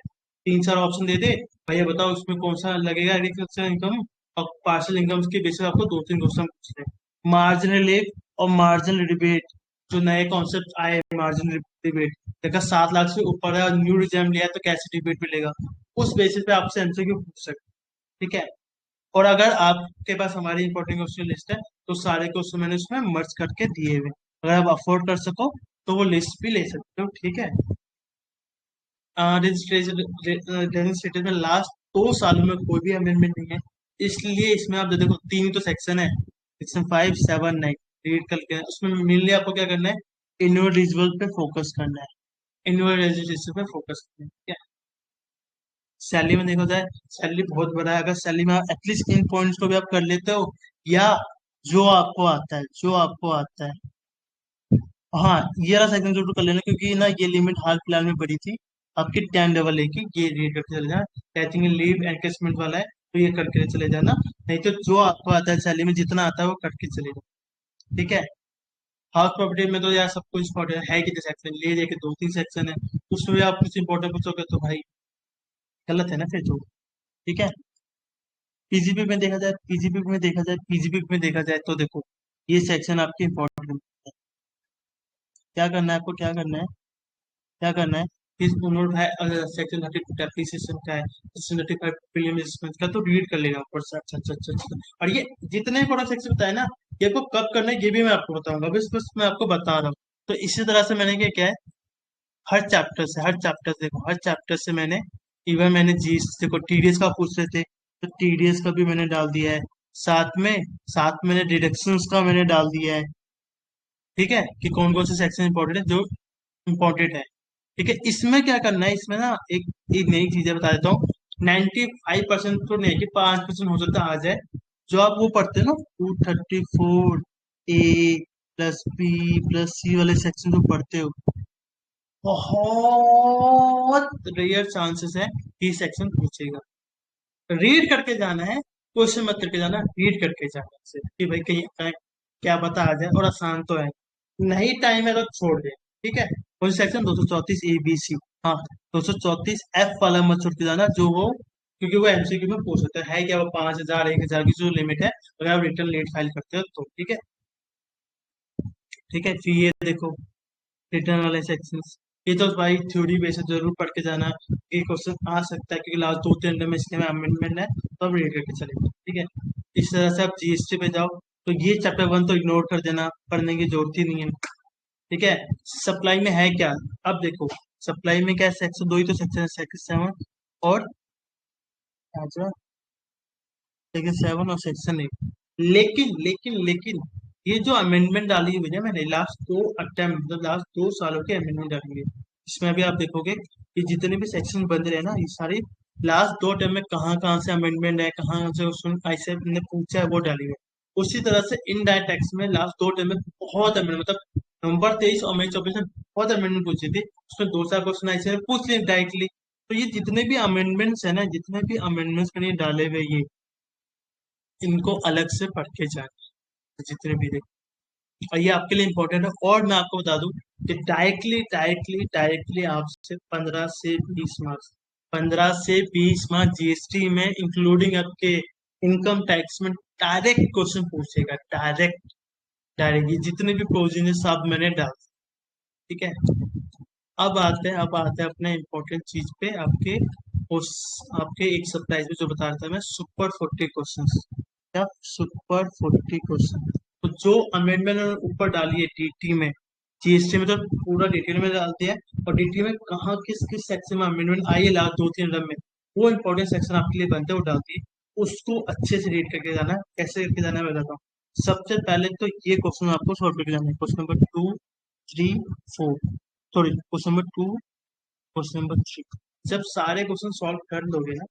S1: तीन चार ऑप्शन दे दे, भैया बताओ उसमें कौन सा लगेगा एग्रीकल्चर इनकम, और पार्शियल इनकम के बेसिस पे आपको दो तीन क्वेश्चन पूछ रहे हैं। मार्जिनल लेव और मार्जिनल रिबेट, जो नए कॉन्सेप्ट आए, मार्जिनल रिबेट, देखा 7 लाख से ऊपर है और न्यू रिजर्व लिया है तो कैसे रिबेट मिलेगा, उस बेसिस पे आपसे एमसीक्यू पूछ सकते हैं, ठीक है। और अगर आपके पास हमारी इंपॉर्टेंट क्वेश्चन लिस्ट है तो सारे क्वेश्चन मैंने उसमें मर्ज करके दिए हुए हैं। अगर आप अफोर्ड कर सको तो वो लिस्ट भी ले सकते हो, ठीक है। रजिस्ट्रेशन स्टेटस में लास्ट 2 सालों में कोई भी अमेंडमेंट नहीं है, इसलिए इसमें आप देखो तीन ही तो सेक्शन है, सेक्शन 5, 7, 9, रीड करके उसमें मेनली आपको क्या करना है, इंडिविजुअल पे फोकस करना है, इंडिविजुअल रजिस्ट्रेशन पे फोकस करना है, ठीक है। सैलरी में देखा जाए, सैलरी बहुत बड़ा है, अगर सैलरी में आप एटलीस्ट इन पॉइंट्स को भी आप कर लेते हो, या जो आपको आता है, जो आपको आता है, हाँ ये वाला सेक्शन जरूर कर लेना, क्योंकि ना ये लिमिट हाल फिलहाल में बढ़ी थी आपकी 10 की, ये रीड करके चले जाना, कैचिंग लीव एनकेसमेंट वाला है तो ये करके चले जाना, नहीं तो जो आपको आता है सैलरी में जितना आता है वो करके चले जाना, ठीक है। हाउस प्रॉपर्टी में तो यार सब कुछ इंपॉर्टेंट है कि सेक्शन ले जाके 2-3 सेक्शन है, उसमें भी आप कुछ इंपॉर्टेंट पूछोगे तो भाई गलत है ना फिर तो, ठीक है। पीजीपी में देखा जाए तो देखो ये सेक्शन आपके इंपॉर्टेंट, क्या करना है आपको, क्या करना है, क्या करना है, इस नोट है सेक्शन 32 डेप्रिसिएशन का है, सेक्शन 35 प्रीलियम एसेसमेंट का, तो रीड कर लेना ऊपर से, अच्छा अच्छा अच्छा अच्छा। और ये जितने बड़ा सेक्शन बताया ना, ये आपको कब करना है ये भी मैं आपको बताऊंगा, बस बस मैं आपको बता रहा हूँ। तो इसी तरह से मैंने क्या क्या है, हर चैप्टर देखो, हर चैप्टर से मैंने, इवन मैंने जी देखो टीडीएस का पूछ रहे थे तो टीडीएस का भी मैंने डाल दिया है, साथ में साथ मैंने डिडक्शंस का मैंने डाल दिया है, ठीक है, कि कौन कौन से सेक्शन इंपॉर्टेंट है, जो इम्पोर्टेंट है, ठीक है। इसमें क्या करना है, इसमें ना एक नई चीज बता देता हूँ, 95% तो नहीं कि 5% हो सकता है आ जाए, जो आप वो पढ़ते हैं ना 234 ए प्लस बी प्लस सी वाले सेक्शन जो पढ़ते हो, बहुत रेयर चांसेस है कि सेक्शन पूछेगा, रीड करके जाना है, क्वेश्चन मत करके जाना, रीड करके जाना है कि भाई कहीं क्या पता आ जाए, और आसान तो है, नहीं टाइम है तो छोड़ दे, ठीक है। कौन सेक्शन 234 A B C, हाँ 234 F वाला मत छोड़ के जाना, जो वो क्योंकि वो एमसीक्यू में पूछ सकता है क्या, वो 5,000 1,000 की जो लिमिट है, अगर आप रिटर्न लेट फाइल करते हो तो, ठीक है, ठीक है। फिर ये देखो रिटर्न वाले सेक्शंस, ये तो भाई थ्योरी बेस जरूर पढ़ के जाना, ये क्वेश्चन आ सकता है क्योंकि लास्ट 2-3 में इसके में अमेंडमेंट है, तो अब रीड करके चलेगा, ठीक है। इस तरह से आप जीएसटी पे जाओ, तो ये चैप्टर 1 तो इग्नोर कर देना, पढ़ने की जरूरत ही नहीं है, ठीक है। सप्लाई में है क्या, अब देखो सप्लाई में क्या है, सेक्शन 2 ही तो सेक्शन है, सेक्शन 7 और सेक्शन 7 और सेक्शन 8। लेकिन ये जो अमेंडमेंट डाली हुई है मैंने लास्ट 2 अटेम्प्ट मतलब लास्ट 2 सालों की अमेंडमेंट डाली हुई है, इसमें भी आप देखोगे कि जितने भी सेक्शन बन रहे हैं ना ये सारी लास्ट 2 अटेम्प्ट में कहाँ कहाँ से अमेंडमेंट है, कहाँ से उसमें ऐसे ने पूछा है वो डाली हुई है। उसी तरह से इनडायरेक्ट टैक्स में लास्ट 2 अटेम्प्ट में बहुत अमेंडमेंट मतलब नवंबर 23 और मई 24 में बहुत अमेंडमेंट पूछी थी, उसमें 2 4 क्वेश्चन ऐसे पूछ लिए डायरेक्टली। तो ये जितने भी अमेंडमेंट्स है ना, जितने भी अमेंडमेंट्स मैंने डाले हुए ये इनको अलग से पढ़ के जाए जितने भी थे। और ये आपके लिए इंपॉर्टेंट है। और मैं आपको बता दूं कि डायरेक्टली आपसे 15 से 20 मार्क्स 15 से 20 मार्क्स जीएसटी में इंक्लूडिंग आपके इनकम टैक्स में डायरेक्ट क्वेश्चन पूछेगा। डायरेक्ट डायरेक्ट ये जितने भी प्रोविजन है सब मैंने डाल, ठीक है। अब आते हैं अपने इम्पोर्टेंट चीज पे, उस आपके एक सप्ताह में जो बता रहा था मैं, सुपर 40 क्वेश्चन। क्या सुपर 40 क्वेश्चन? तो जो अमेंडमेंट ऊपर डाली है डीटी में, जीएसटी में तो पूरा डिटेल में डाल दिया है, और डीटी में कहाँ किस किस सेक्शन में अमेंडमेंट आई है लास्ट 2 3 रन में, वो इंपॉर्टेंट सेक्शन आपके लिए बनते हैं वो डालती है। उसको अच्छे से रीड करके जाना है। कैसे करके जाना है मैं बताता हूँ। सबसे पहले तो ये क्वेश्चन आपको सॉल्व करके जाना है, question number 2 3 4, sorry question number 2, question number 3। जब सारे क्वेश्चन सॉल्व कर लोगे ना,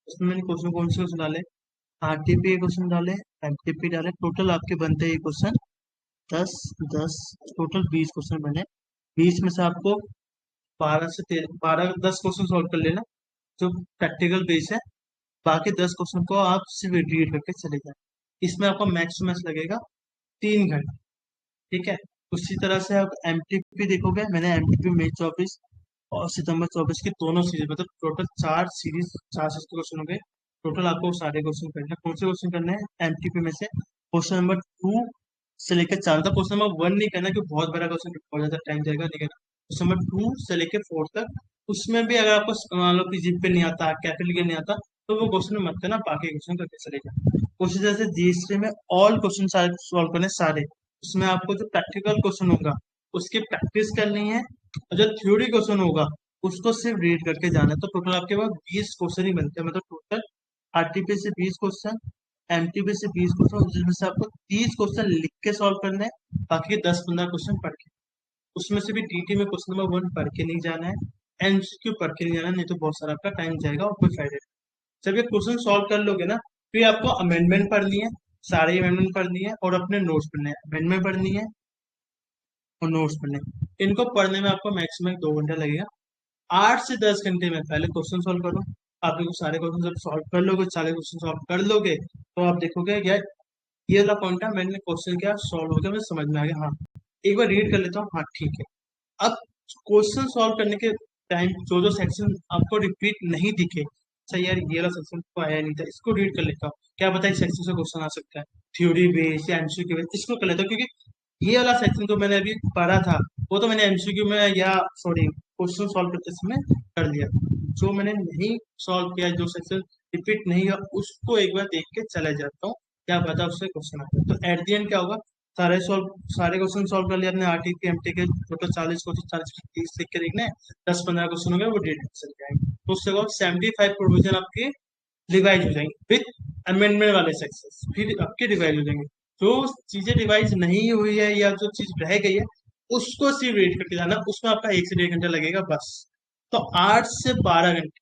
S1: उसमें मैंने क्वेश्चन कौन से क्वेश्चन डाले, आरटीपी क्वेश्चन डाले, एमटीपी डाले, टोटल आपके बनते हैं क्वेश्चन 10 10, टोटल 20 क्वेश्चन बने। 20 में से आपको 12 10 क्वेश्चन सॉल्व कर लेना जो प्रैक्टिकल बेस है। बाकी 10 क्वेश्चन को आप सिर्फ रीड करके चले जाए। इसमें आपको मैक्स टू मैक्स लगेगा 3 घंटे, ठीक है। उसी तरह से आप एमटीपी देखोगे, मैंने एमटीपी मई 24 और सितंबर 24 की दोनों सीरीज मतलब टोटल 4 सीरीज, 4 क्वेश्चन हो गए। टोटल आपको सारे क्वेश्चन करने हैं। कौन से क्वेश्चन करने हैं एमटीपी में से, क्वेश्चन नंबर 2 से लेकर 4 तक। क्वेश्चन नंबर 1 नहीं करना क्योंकि बहुत बड़ा क्वेश्चन हो जाता है, टाइम जाएगा, नहीं करना। क्वेश्चन नंबर 2 से लेकर 4 तक। उसमें भी अगर आपको मान लो कि जीप पे नहीं आता, कैपिटल के नहीं आता, तो वो क्वेश्चन मत करना, बाकी क्वेश्चन करके चलेगा। उसी तरह से जीएसटी में ऑल क्वेश्चन सारे सॉल्व करने सारे। उसमें आपको जो प्रैक्टिकल क्वेश्चन होगा उसकी प्रैक्टिस करनी है, और जो थ्योरी क्वेश्चन होगा उसको सिर्फ रीड करके जाना है। तो टोटल आपके पास 20 क्वेश्चन ही बनते हैं, मतलब टोटल आरटीपी से 20 क्वेश्चन, एमटीपी से 20 क्वेश्चन, जिसमें से आपको 30 क्वेश्चन लिख के सॉल्व करने हैं, बाकी 10 15 क्वेश्चन पढ़ के। उसमें से भी डीटी में क्वेश्चन नंबर 1 पढ़ के नहीं जाना है, एमसीक्यू पढ़ के नहीं जाना, नहीं तो बहुत सारा आपका टाइम जाएगा और कोई फायदा नहीं। जब ये क्वेश्चन सॉल्व कर लोगे ना, फिर आपको अमेंडमेंट पढ़नी है, सारे अमेंडमेंट पढ़नी है, और अपने नोट्स पढ़ने हैं। अमेंडमेंट पढ़नी है और नोट्स पढ़ने हैं। इनको पढ़ने में आपको मैक्सिमम 2 घंटा लगेगा। 8 से 10 घंटे में पहले क्वेश्चन सॉल्व करो। आप देखो सारे क्वेश्चन जब सॉल्व कर लोगे, सारे क्वेश्चन सॉल्व कर लोगे, तो आप देखोगे यार ये वाला पॉइंट है, मैंने क्वेश्चन किया सॉल्व हो गया, मुझे समझ में आ गया, हाँ एक बार रीड कर लेता हूँ, हाँ ठीक है। अब क्वेश्चन सॉल्व करने के टाइम जो जो सेक्शन आपको रिपीट नहीं दिखे, अच्छा यार ये वाला सेक्शन तो आया नहीं था, इसको रीड कर लेता हूँ, क्या पता इस सेक्शन से क्वेश्चन आ सकता है, थ्योरी बेस या एमसीक्यू बेस, इसको कर लेता हूँ। क्योंकि ये वाला सेक्शन जो मैंने अभी पढ़ा था वो तो मैंने एमसीक्यू में या सॉरी क्वेश्चन सॉल्व करते समय कर लिया। जो मैंने नहीं सॉल्व किया, जो सेक्शन रिपीट नहीं हुआ, उसको एक बार देख के चले जाता हूँ, क्या पता उससे क्वेश्चन आ जाए। तो एट द एंड क्या होगा, सारे क्वेश्चन सॉल्व कर लिया अपने आरटी के एमटी के, टोटल 40 क्वेश्चन, 40 लिख के देखने हैं, 10 15 क्वेश्चन हो गए, वो डेट चल जाएंगे। तो उससे 75 प्रोविजन आपके रिवाइज हो जाएंगे विथ अमेंडमेंट वाले सेक्शन, फिर आपके रिवाइज हो जाएंगे। जो चीजें रिवाइज नहीं हुई है या जो चीज रह गई है उसको सिर्फ रीड करके जाना, उसमें आपका 1 से 1.5 घंटा लगेगा बस। तो 8 से 12 घंटे,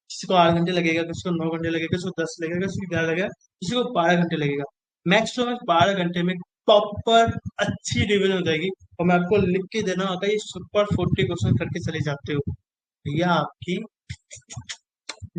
S1: किसी को 8 घंटे लगेगा, किसी को 9 घंटे लगेगा, किसी को 10 लगेगा, किसी को 11 लगेगा, किसी को 12 घंटे लगेगा। मैक्स टू मैक्स 12 घंटे में प्रॉपर अच्छी रिविजन हो जाएगी। और मैं आपको लिख के देना होगा, ये सुपर 40 क्वेश्चन करके चले जाते हो भैया, आपकी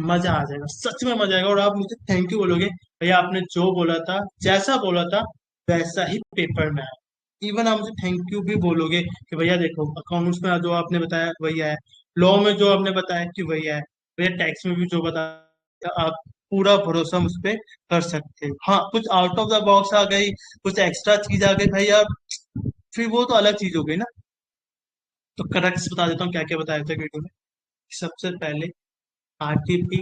S1: मजा आ जाएगा, सच में मजा आएगा। और आप मुझे थैंक यू बोलोगे, भैया आपने जो बोला था, जैसा बोला था वैसा ही पेपर में आया। इवन आप मुझे थैंक यू भी बोलोगे कि भैया देखो अकाउंट्स में जो आपने बताया वही आया, लॉ में जो आपने बताया कि वही आया, भैया टैक्स में भी जो बताया, आप पूरा भरोसा मुझ पे कर सकते हो। हाँ कुछ आउट ऑफ द बॉक्स आ गई, कुछ एक्स्ट्रा चीज आ गई भैया, फिर वो तो अलग चीज हो गई ना। तो करेक्ट बता देता हूँ क्या क्या बताया था वीडियो में। सबसे पहले आरटीपी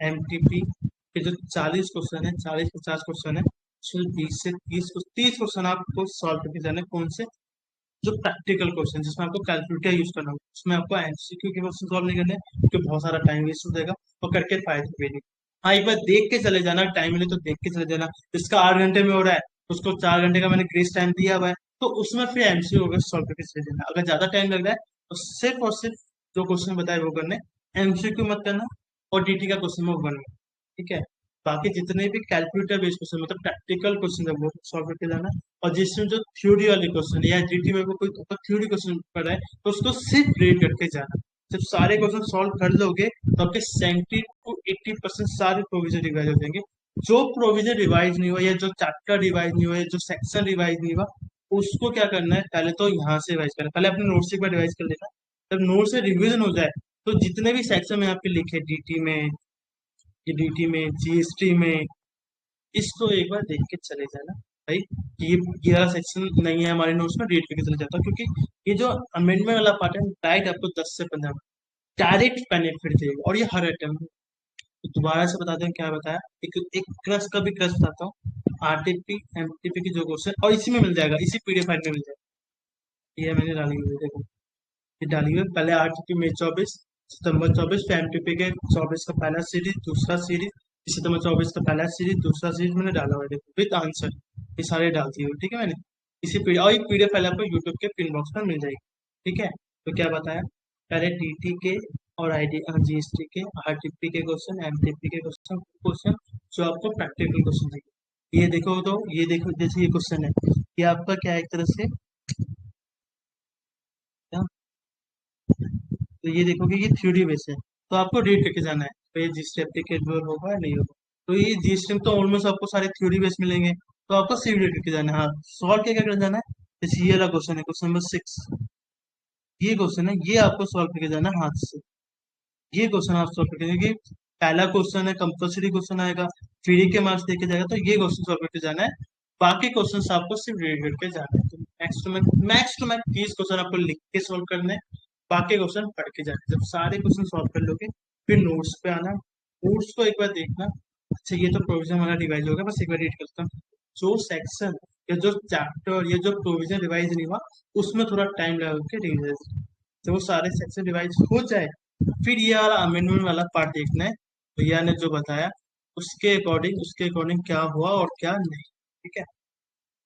S1: एमटीपी के जो 40 क्वेश्चन है, 40 50 क्वेश्चन है, उसमें 20 से 30 क्वेश्चन आपको सॉल्व करके जाने। कौन से, जो प्रैक्टिकल क्वेश्चन जिसमें आपको कैलकुलेटर यूज करना होगा, उसमें आपको एमसीक्यू के क्वेश्चन सॉल्व नहीं करने क्योंकि बहुत सारा टाइम वेस्ट हो जाएगा और करके फायदा भी नहीं। हाँ, एक बार देख के चले जाना, टाइम मिले तो देख के चले जाना। इसका 8 घंटे में हो रहा है, उसको 4 घंटे का मैंने ग्रेस टाइम दिया हुआ है, तो उसमें फिर एमसीक्यू होगा, सॉल्व करके चले जाना। अगर ज्यादा टाइम लग रहा है तो सिर्फ और सिर्फ जो क्वेश्चन बताए वो करने, एमसीक्यू मत करना, और डीटी का क्वेश्चन वो बनना। ठीक है। बाकी जितने भी कैलकुलेटर बेस्ड क्वेश्चन, मतलब प्रैक्टिकल क्वेश्चन है, वो सॉल्व करके जाना। और जिसमें जो थ्योरी वाले क्वेश्चन या जीटी में कोई थ्योरी क्वेश्चन पड़ रहा है, तो उसको सिर्फ रीड करके जाना। जब सारे क्वेश्चन सॉल्व कर लोगे तो आपके 70 to 80% सारे प्रोविजन रिवाइज हो जाएंगे। जो प्रोविजन रिवाइज नहीं हुआ, या जो चैप्टर रिवाइज नहीं हुआ, या जो सेक्शन रिवाइज नहीं हुआ, उसको क्या करना है, पहले तो यहाँ से रिवाइज करना, पहले अपने नोट से एक बार रिवाइज कर लेना। जब नोट से रिवीजन हो जाए, तो जितने भी सेक्शन में आपके लिखे डीटी में जीएसटी में, इसको एक बार देख के चले जाना भाई, कि ये वाला सेक्शन नहीं है हमारे नोट्स में, रीड करके चले जाता, क्योंकि ये जो अमेंडमेंट वाला पार्ट है, डायरेक्ट आपको 10 से 15 डायरेक्ट बेनिफिट देगा, और ये हर अटेम्प्ट। तो दोबारा से बताते हैं क्या बताया। एक एक क्रस का भी क्रस बताता हूँ। आरटीपी एमटीपी की जो क्वेश्चन, और इसी में मिल जाएगा, इसी पीडीएफ फाइल में मिल जाएगा। ये मैंने डाली हुई है, देखो। ये डाली हुई है, पहले आरटीपी में 24 सितंबर 24, फिर एमटीपी के 24 का पहला सीरीज, दूसरा सीरीज सितंबर 24 का पहला सीरीज, दूसरा सीरीज मैंने डाला हुआ है, देखो विद आंसर। ये सारे डाल दिए हुए, ठीक है मैंने। इसी पीडीएफ, और एक पीडीएफ फाइल आपको यूट्यूब के पिन बॉक्स में मिल जाएगी। ठीक है। तो क्या बताया, पहले टीटी के और आईडी जीएसटी के, आरटीपी के क्वेश्चन, एमटीपी के क्वेश्चन क्वेश्चन जो आपको प्रैक्टिकल क्वेश्चन देंगे। ये देखो, तो ये देखो, जैसे ये क्वेश्चन है, ये आपका क्या है, एक तरह से क्या, तो ये देखो कि ये थ्योरी बेस है, तो आपको रीड करके जाना है, तो ये जी स्टेप एप्लीकेबल होगा या नहीं होगा। तो ये जी स्टेप तो ऑलमोस्ट आपको सारे थ्योरी बेस मिलेंगे, तो आपको सिर्फ रीड करके जाना है। हाँ, सॉल्व क्या क्या कर जाना है, जैसे ये वाला क्वेश्चन है, क्वेश्चन नंबर 6, ये क्वेश्चन है, ये आपको सॉल्व करके जाना है हाथ से। ये क्वेश्चन आप सॉल्व करके, क्योंकि पहला क्वेश्चन है, कंपल्सरी क्वेश्चन आएगा, फ्री के मार्क्स देके जाएगा, तो ये क्वेश्चन सॉल्व करके जाना है। बाकी क्वेश्चन आपको सिर्फ रीड करके जाना है। तो मैक्स टू मैक्स 30 क्वेश्चन आपको लिख के सॉल्व करने हैं, बाकी क्वेश्चन पढ़ के जाना है। जब सारे क्वेश्चन सॉल्व कर लोगे, फिर नोट्स पे आना, नोट्स को एक बार देखना। अच्छा, ये तो प्रोविजन वाला रिवाइज होगा, बस एक बार रीड करता हूँ। जो सेक्शन या जो चैप्टर या जो प्रोविजन रिवाइज नहीं हुआ, उसमें थोड़ा टाइम लगा के रिवाइज, जब वो सारे सेक्शन रिवाइज हो जाए, फिर ये वाला अमेंडमेंट वाला पार्ट देखना है, भैया ने जो बताया उसके अकॉर्डिंग क्या हुआ और क्या नहीं। ठीक है।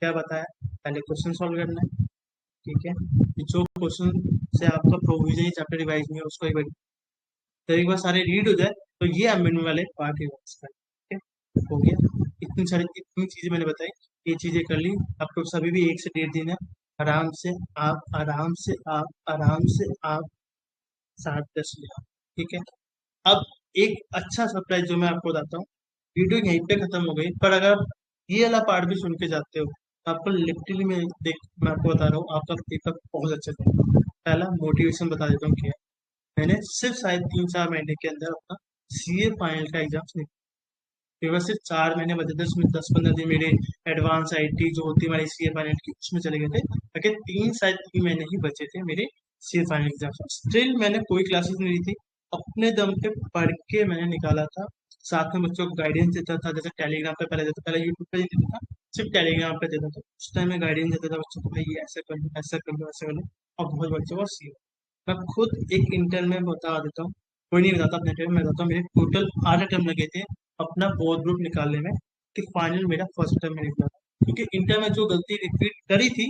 S1: क्या बताया, पहले क्वेश्चन सॉल्व करना है। ठीक है। जो क्वेश्चन से आपका प्रोविजन या चैप्टर रिवाइज नहीं है, उसको एक बार, जब एक बार सारे रीड हो जाए, तो ये अमेंडमेंट वाले पार्ट रिवाइज कर। ठीक है, हो गया। इतनी चीजें मैंने बताई, ये चीजें कर ली। आपको सभी भी 1 से 1.5 दिन है, आराम से आप 7-10 मिनट। ठीक है। अब एक अच्छा सरप्राइज जो मैं आपको बताता हूँ, वीडियो यहीं पे खत्म हो गई, पर अगर आप ये वाला पार्ट भी सुन के जाते हो, तो आपको लिटरली मैं आपको बता रहा हूँ, आपका पेपर बहुत अच्छा जाएगा। पहला मोटिवेशन बता देता हूँ क्या है। मैंने सिर्फ शायद 3-4 महीने के अंदर अपना सीए फाइनल का एग्जाम, पेपर सिर्फ 4 महीने बचे थे, उसमें 10-15 दिन मेरे एडवांस आईटी जो होती है हमारी सीए फाइनल की, उसमें चले गए थे, ताकि शायद 3 महीने ही बचे थे मेरे सीए फाइनल एग्जाम। स्टिल मैंने कोई क्लासेस नहीं ली थी, अपने दम पे पढ़ के मैंने निकाला था। साथ में बच्चों को गाइडेंस देता था, जैसे टेलीग्राम पे पहले देता, पहले यूट्यूब पे नहीं देता था, सिर्फ टेलीग्राम पे देता था। उस टाइम में गाइडेंस देता था बच्चों को, भाई ये ऐसा कर लो, ऐसा कर लो, ऐसा कर लो, और बहुत बच्चों को सीए। मैं खुद एक इंटर में बता देता हूँ, कोई नहीं बताता, अपने टाइम में बताता हूँ, मेरे टोटल 8 अटेम्प्ट लगे थे अपना बोर्ड ग्रुप निकालने में, कि फाइनल मेरा फर्स्ट टाइम में निकला था। क्योंकि इंटर में जो गलती रिपीट करी थी,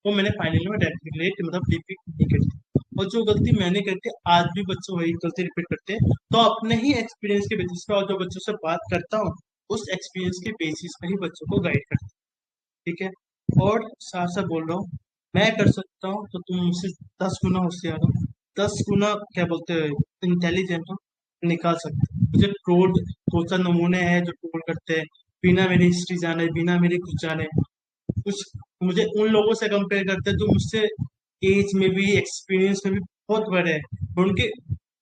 S1: वो मैंने फाइनल में डायरेक्ट मतलब रिपीट नहीं करी थी। और जो गलती मैंने करी थी, आज भी बच्चों वही गलती रिपीट करते हैं, तो अपने ही एक्सपीरियंस के बेसिस पे, और जो बच्चों से बात करता हूँ, उस एक्सपीरियंस के बेसिस पे ही बच्चों को गाइड करता हूँ। ठीक है। और साथ साथ बोल रहा हूँ, मैं कर सकता हूँ तो तुम मुझसे 10 गुना होशियार हो, 10 गुना क्या बोलते हैं, इंटेलिजेंट हो, निकाल सकते हो मुझे। दो चार नमूने हैं जो ट्रोल करते हैं, बिना मेरी हिस्ट्री जाने, बिना मेरी कुछ जाने, कुछ मुझे उन लोगों से कंपेयर करते हैं जो मुझसे एज में भी, एक्सपीरियंस में भी बहुत बड़े हैं, और उनके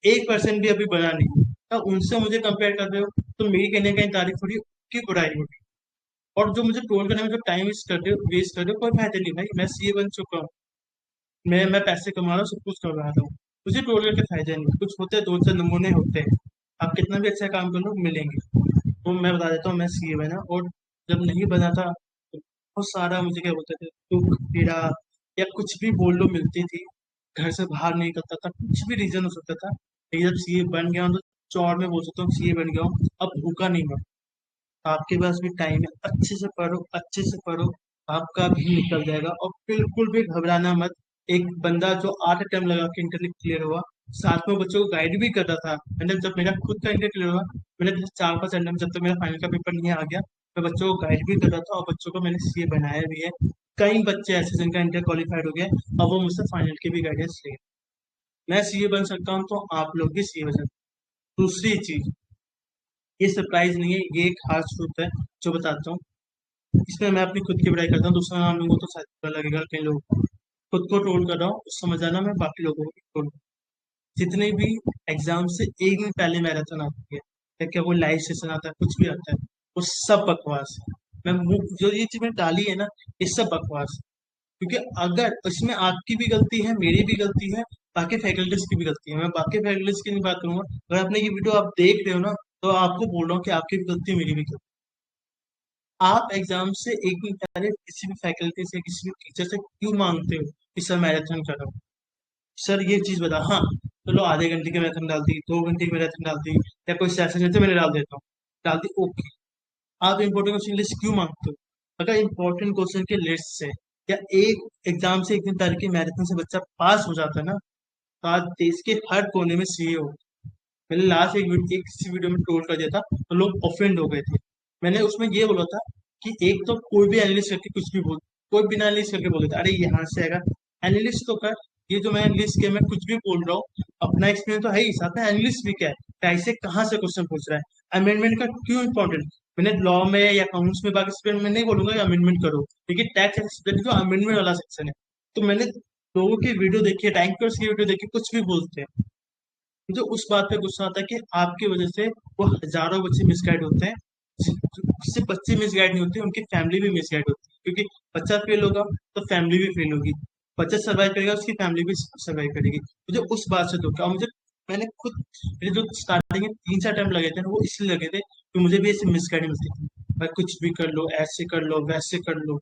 S1: 1% भी अभी बना नहीं, तो उनसे मुझे कंपेयर कर रहे हो, तो मेरी कहीं ना कहीं तारीफ हो रही है, की बुराई हो रही है। और जो मुझे ट्रोल करने में जो टाइम वेस्ट कर रहे हो, कोई फायदा नहीं भाई, मैं सीए बन चुका हूँ, मैं पैसे कमा रहा हूँ, सब कुछ कर रहा हूँ, मुझे ट्रोल करके फायदा नहीं। कुछ होते हैं, 2 4 नमूने होते हैं, आप कितना भी अच्छा काम कर लो मिलेंगे। तो मैं बता देता हूँ, मैं सीए बना, और जब नहीं बना था तो बहुत सारा मुझे क्या बोलते थे, दुख पीड़ा या कुछ भी बोल लो मिलती थी, घर से बाहर नहीं करता था, कुछ भी रीजन हो सकता था। लेकिन जब सीए बन गया हूं, तो चौड़ में बोल सकता हूँ सीए बन गया हूँ, अब भूखा नहीं मैं। आपके पास भी टाइम है, अच्छे से पढ़ो, अच्छे से पढ़ो, आपका भी निकल जाएगा। और बिल्कुल भी घबराना मत। एक बंदा जो 8 अटेम्प्ट लगा के इंटर क्लियर हुआ, साथ में बच्चों को गाइड भी कर रहा था। मैंने जब मेरा खुद का इंटर क्लियर हुआ, मैंने पिछले 4-5 अटेम्प्ट, जब तक मेरा फाइनल का पेपर नहीं आ गया, मैं बच्चों को गाइड भी कर रहा था और बच्चों को मैंने सीए बनाया भी है। कई बच्चे ऐसे जिनका इंटर क्वालिफाइड हो गया और वो मुझसे फाइनल की भी गाइडेंस ले। मैं सीए बन सकता हूँ तो आप लोग भी सीए बन सकते हैं। दूसरी चीज, ये सरप्राइज नहीं है, ये एक हार्ड ट्रूथ है जो बताता हूँ। इसमें मैं अपनी खुद की बुराई करता हूँ, दूसरा नाम लूंगा तो शायद बुरा लगेगा कई लोगों को। खुद को ट्रोल कर रहा हूँ, समझ आना, मैं बाकी लोगों को भी ट्रोल। जितने भी एग्जाम से एक दिन पहले मैराथन आती है या क्या कोई लाइव सेशन आता है, कुछ भी आता है, वो सब बकवास है। जो ये चीज मैंने डाली है ना, ये सब बकवास है। क्योंकि अगर इसमें आपकी भी गलती है, मेरी भी गलती है, बाकी फैकल्टीज की भी गलती है। मैं बाकी फैकल्टीज की नहीं बात करूंगा, अगर आपने ये वीडियो आप देख रहे हो ना, तो आपको बोल रहा हूँ कि आपकी भी गलती, मेरी भी गलती। आप एग्जाम से एक दिन पहले किसी भी फैकल्टी से, किसी भी टीचर से क्यों मांगते हो कि सर मैराथन करो, सर ये चीज बता। हाँ, चलो आधे घंटे की मैराथन डाल दी, 2 घंटे की मैराथन डाल दी, या कोई सेशन है तो मैंने डाल देता हूँ, डाल दी, ओके। आप इंपॉर्टेंट क्वेश्चन लिस्ट क्यों मांगते हो? अगर इंपॉर्टेंट क्वेश्चन के लिस्ट से या एक एग्जाम से एक दिन पहले की मैराथन से बच्चा पास हो जाता है ना, तो आज देश के हर कोने में सीए हो। मैंने लास्ट एक किसी वीडियो में ट्रोल कर दिया था तो लोग ऑफेंड हो गए थे। मैंने उसमें ये बोला था कि एक तो कोई भी एनालिस्ट करके कुछ भी बोल, कोई बिना एनालिस्ट करके बोल देता, अरे यहाँ से आएगा, एनालिस्ट तो कर। ये जो मैं एनालिस्ट के मैं कुछ भी बोल रहा हूँ, अपना एक्सपीरियंस तो है ही, साथ में एनालिस्ट भी क्या है, कैसे कहाँ से क्वेश्चन पूछ रहा है, अमेंडमेंट का क्यों इंपॉर्टेंट। मैंने लॉ में या अकाउंट्स में बाकी सब्जेक्ट में नहीं बोलूंगा कि अमेंडमेंट करो, लेकिन टैक्स सब्जेक्ट जो अमेंडमेंट वाला सेक्शन है, तो मैंने लोगों की वीडियो देखी है, रैंकर्स की वीडियो देखी, कुछ भी बोलते हैं। मुझे उस बात पे गुस्सा आता है कि आपकी वजह से वो हजारों बच्चे मिसगाइड होते हैं। सिर्फ बच्चे मिसगाइड नहीं होते, उनकी फैमिली भी मिसगाइड होती है। क्योंकि बच्चा फेल होगा तो फैमिली भी फेल होगी, बच्चा सर्वाइव करेगा उसकी फैमिली भी सर्वाइव करेगी। मुझे उस बात से दुख है। और मुझे, मैंने खुद, मेरे जो स्टार्टिंग में 3-4 टाइम लगे थे ना, वो इसलिए लगे थे कि मुझे भी ऐसे मिसगाइड मिलती थी, भाई कुछ भी कर लो, ऐसे कर लो, वैसे कर लो।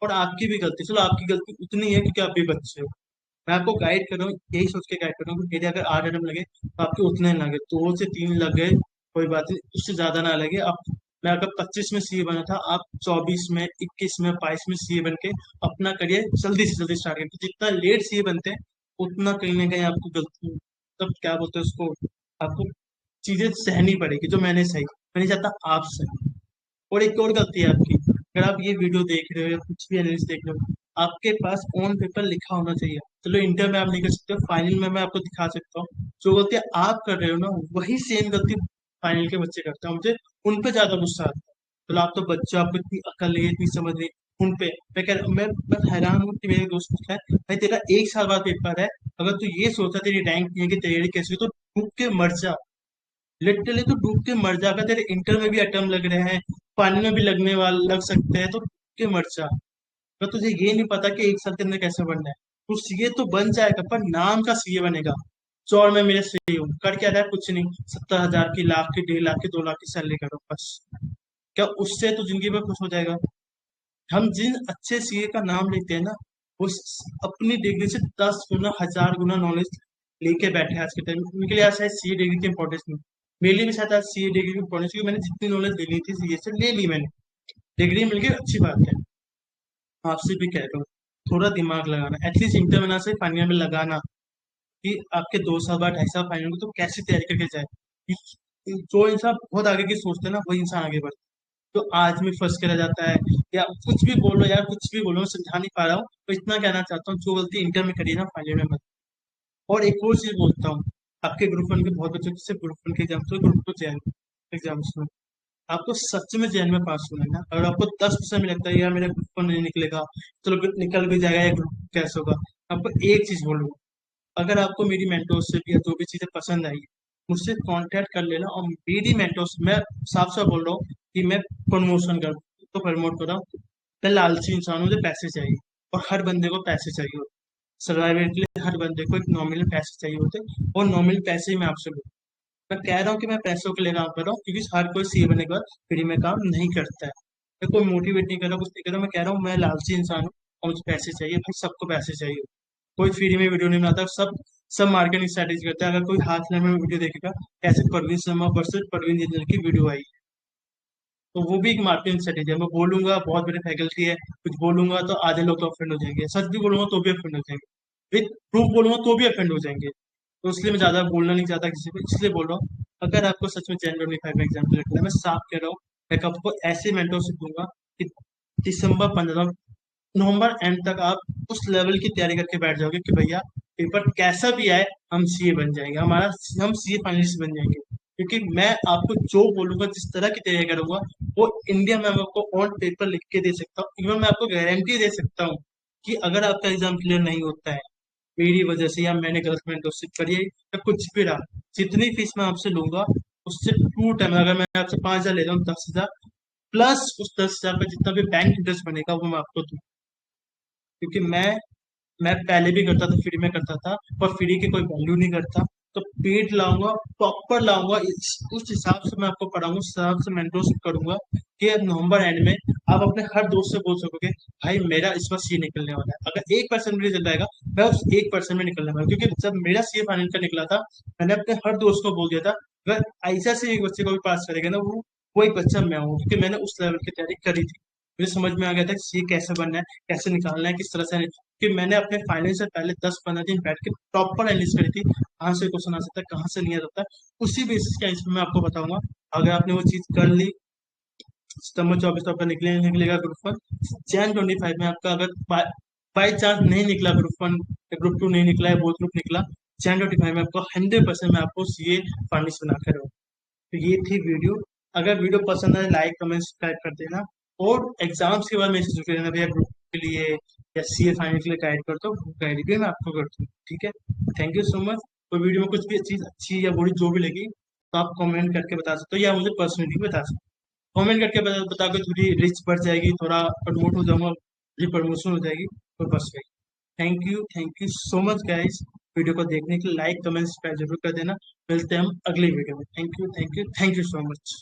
S1: और आपकी भी गलती, चलो आपकी गलती उतनी है क्योंकि आप भी बच्चे हो। मैं आपको गाइड कर रहा हूँ, यही सोच के गाइड कर रहा हूँ कि मेरे अगर 8 आइटम लगे तो आपके उतने ना लगे, 2 से 3 लगे, कोई बात नहीं, उससे ज्यादा ना लगे। आप, मैं अगर 25 में सीए बना था, आप 24 में, 21 में, 22 में सीए बन के अपना करियर जल्दी से जल्दी स्टार्ट करें। जितना लेट सीए बनते हैं, उतना कहीं ना कहीं आपको गलती, तब क्या बोलते हैं उसको, आपको चीजें सहनी पड़ेगी जो मैंने सही, मैं नहीं चाहता आप सही। और एक और गलती है आपकी, अगर आप ये वीडियो देख रहे हो या कुछ भी एनालिसिस देख रहे हो, आपके पास ऑन पेपर लिखा होना चाहिए। चलो इंटर में आप नहीं कर सकते, फाइनल में मैं आपको दिखा सकता हूँ। जो गलती आप कर रहे हो ना, वही सेम गलती फाइनल के बच्चे करते हैं। मुझे उन पे ज्यादा गुस्सा आता है। चलो आप तो बच्चे हो, आपको इतनी अकल नहीं है, इतनी समझ नहीं, उन पे मैं कह मैं हैरान हूँ कि मेरे दोस्त पूछता है, भाई तेरा 1 साल बाद पेपर है, अगर तू ये सोचता तेरी रैंक नहीं है कि तैयारी कैसी हो, तो डूब के मर जा। लिटरली तो डूब के मर जा। अगर तेरे इंटर में भी अटम लग रहे हैं, फाइनल में भी लगने वाले लग सकते हैं, तो डूब के मर जा। अगर तुझे ये नहीं पता कि 1 साल के अंदर कैसे बनना है, तो सीए तो बन जाएगा पर नाम का सीए बनेगा। चौड़ में मेरे सीए हूँ, कर क्या रहा है, कुछ नहीं, 70,000 की, लाख की, 1.5 लाख की, 2 लाख की सैलरी करो बस। क्या उससे तो जिंदगी में खुश हो जाएगा? हम जिन अच्छे सीए का नाम लेते हैं ना, वो अपनी डिग्री से 10 गुना, 1000 गुना नॉलेज लेके बैठे हैं आज के टाइम में। उनके लिए आज शायद सीए डिग्री की इंपॉर्टेंस नहीं, मेरे लिए भी शायद आज सीए डिग्री की इंपॉर्टेंस, क्योंकि मैंने जितनी नॉलेज लेनी थी सीए से ले ली मैंने। डिग्री मिल गई, अच्छी बात है। आपसे भी कह रहा हूँ, थोड़ा दिमाग लगाना, एटलीस्ट इंटर में ना से फाइनल में लगाना, कि आपके 2 साल बाद, 2.5 साल फाइनल को तो कैसे तैयारी करके जाए। जो इंसान बहुत आगे की सोचते हैं ना, वही इंसान आगे बढ़ता है। तो आज में फंस के रह जाता है, या कुछ भी बोलो यार, कुछ भी बोलो, मैं समझा नहीं पा रहा हूँ, तो इतना कहना चाहता हूँ, जो गलती इंटर में करी है ना, फाइनल में मत। और एक और चीज बोलता हूँ, आपके ग्रुप वन के बहुत बच्चों से ग्रुप वन के एग्जाम्स में, ग्रुप टू चैन एग्जाम्स में, आपको सच में जैन में पास होना है ना, अगर आपको 10% में लगता है यार मेरा ग्रुप वन नहीं निकलेगा, चलो निकल भी जाएगा, या ग्रुप कैसे होगा, आपको एक चीज बोलूँ, अगर आपको मेरी मेंटोरशिप या जो भी चीजें पसंद आई, मुझसे कांटेक्ट कर लेना। और मेरी मेंटोरशिप, मैं साफ साफ बोल रहा हूँ कि मैं प्रमोशन कर, तो प्रमोट कर रहा हूँ। मैं लालची इंसान हूँ, मुझे पैसे चाहिए, और हर बंदे को पैसे चाहिए होते, सर्वाइवल के लिए हर बंदे को एक नॉमिनल पैसे चाहिए होते, और नॉमिनल पैसे ही मैं आपसे बोलूँ। मैं कह रहा हूँ कि मैं पैसों के लिए काम कर रहा हूँ, क्योंकि हर कोई सीए बनने के बाद फ्री में काम नहीं करता है। मैं कोई मोटिवेट नहीं कर रहा, कुछ नहीं कर रहा, मैं कह रहा हूँ मैं लालची इंसान हूँ और मुझे पैसे चाहिए, भाई सबको पैसे चाहिए। कोई फ्री में वीडियो नहीं बनाता, सब सब मार्केटिंग स्ट्रेटेजी करते हैं। अगर कोई हाथ में वीडियो देखेगा कैसे परवीन शर्मा वर्सेस परवीन जिंदल की वीडियो आई, तो वो भी एक मार्केटिंग स्ट्रेटेजी है। मैं बोलूंगा बहुत बड़ी फैकल्टी है, कुछ बोलूंगा तो आधे लोग तो ऑफेंड हो जाएंगे, सच भी बोलूंगा तो भी ऑफेंड हो जाएंगे, विद प्रूफ बोलूंगा तो भी ऑफेंड हो जाएंगे। तो इसलिए मैं ज्यादा बोलना नहीं चाहता किसी को, इसलिए बोल रहा हूँ अगर आपको सच में Jan 25 में एग्जाम रखना है, मैं साफ कह रहा हूँ, मैं आपको ऐसी मेंटरशिप दूंगा कि दिसंबर 15 नवंबर एंड तक आप उस लेवल की तैयारी करके बैठ जाओगे कि भैया पेपर कैसा भी आए हम सीए बन जाएंगे, हमारा हम सीए फाइनलिस्ट बन जाएंगे। क्योंकि मैं आपको जो बोलूंगा, जिस तरह की तैयारी करूंगा, वो इंडिया में मैं आपको ऑन पेपर लिख के दे सकता हूँ। इवन मैं आपको गारंटी दे सकता हूँ कि अगर आपका एग्जाम क्लियर नहीं होता है मेरी वजह से, या मैंने गलत मेंटरशिप करी है, या कुछ भी रहा, जितनी फीस मैं आपसे लूंगा उससे 2 टाइम, अगर मैं आपसे 5,000 ले रहा हूँ, 10,000 प्लस उस 10,000 का जितना भी बैंक इंटरेस्ट बनेगा वो मैं आपको दूँ। क्योंकि मैं पहले भी करता था, फ्री में करता था, पर फ्री की कोई वैल्यू नहीं करता। तो पेड लाऊंगा, प्रॉपर लाऊंगा, उस हिसाब से मैं आपको पढ़ाऊंगा, उस हिसाब से मेंटरशिप करूंगा कि नवंबर एंड में आप अपने हर दोस्त से बोल सकोगे भाई मेरा इस बार सी निकलने वाला है। अगर 1% भी रिजल्ट आएगा, मैं उस 1% में निकलने वाला हूँ। क्योंकि जब मेरा सी फाइनल का निकला था, मैंने अपने हर दोस्त को बोल दिया था अगर ऐसा से एक बच्चे को भी पास करेगा ना, वो एक बच्चा मैं हूँ, क्योंकि मैंने उस लेवल की तैयारी करी थी। मुझे समझ में आ गया था कि सी कैसे बनना है, कैसे निकालना है, किस तरह से। कि मैंने अपने फाइनल से पहले 10-15 दिन बैठ के प्रॉपर एनालिसिस करी थी, कहाँ से क्वेश्चन आ सकता है, कहाँ से नहीं आ सकता। उसी बेसिस के आंसर मैं आपको बताऊंगा। अगर आपने वो चीज कर ली, सितंबर 24 तो आपका निकलेगा ग्रुप 1। Jan 25 में आपका अगर बाई चांस नहीं निकला ग्रुप 1 या ग्रुप 2 नहीं निकला है, बोथ ग्रुप निकला, Jan 25 में आपको 100% मैं आपको सीए फाइनलिस्ट बना कर रहा हूँ। तो ये थी वीडियो। अगर वीडियो पसंद आए लाइक कमेंट सब्सक्राइब कर देना, और एग्जाम्स के बाद मेरे से जुड़े रहना भैया, ग्रुप के लिए या सीए फाइनल के लिए गाइड कर दो, गाइड भी मैं आपको करता हूँ, ठीक है। Thank you so much. तो वीडियो में कुछ भी चीज़ अच्छी या बुरी जो भी लगी तो आप कमेंट करके बता सकते हो, या मुझे पर्सनली बता सकते हो। कमेंट करके बता के थोड़ी रिच बढ़ जाएगी, थोड़ा प्रमोट हो जाऊंगा, थोड़ी प्रमोशन हो जाएगी। तो बस वही। Thank you so much guys, video को देखने के लिए। लाइक कमेंट सब्सक्राइब जरूर कर देना। मिलते हैं हम अगली वीडियो में। Thank you so much.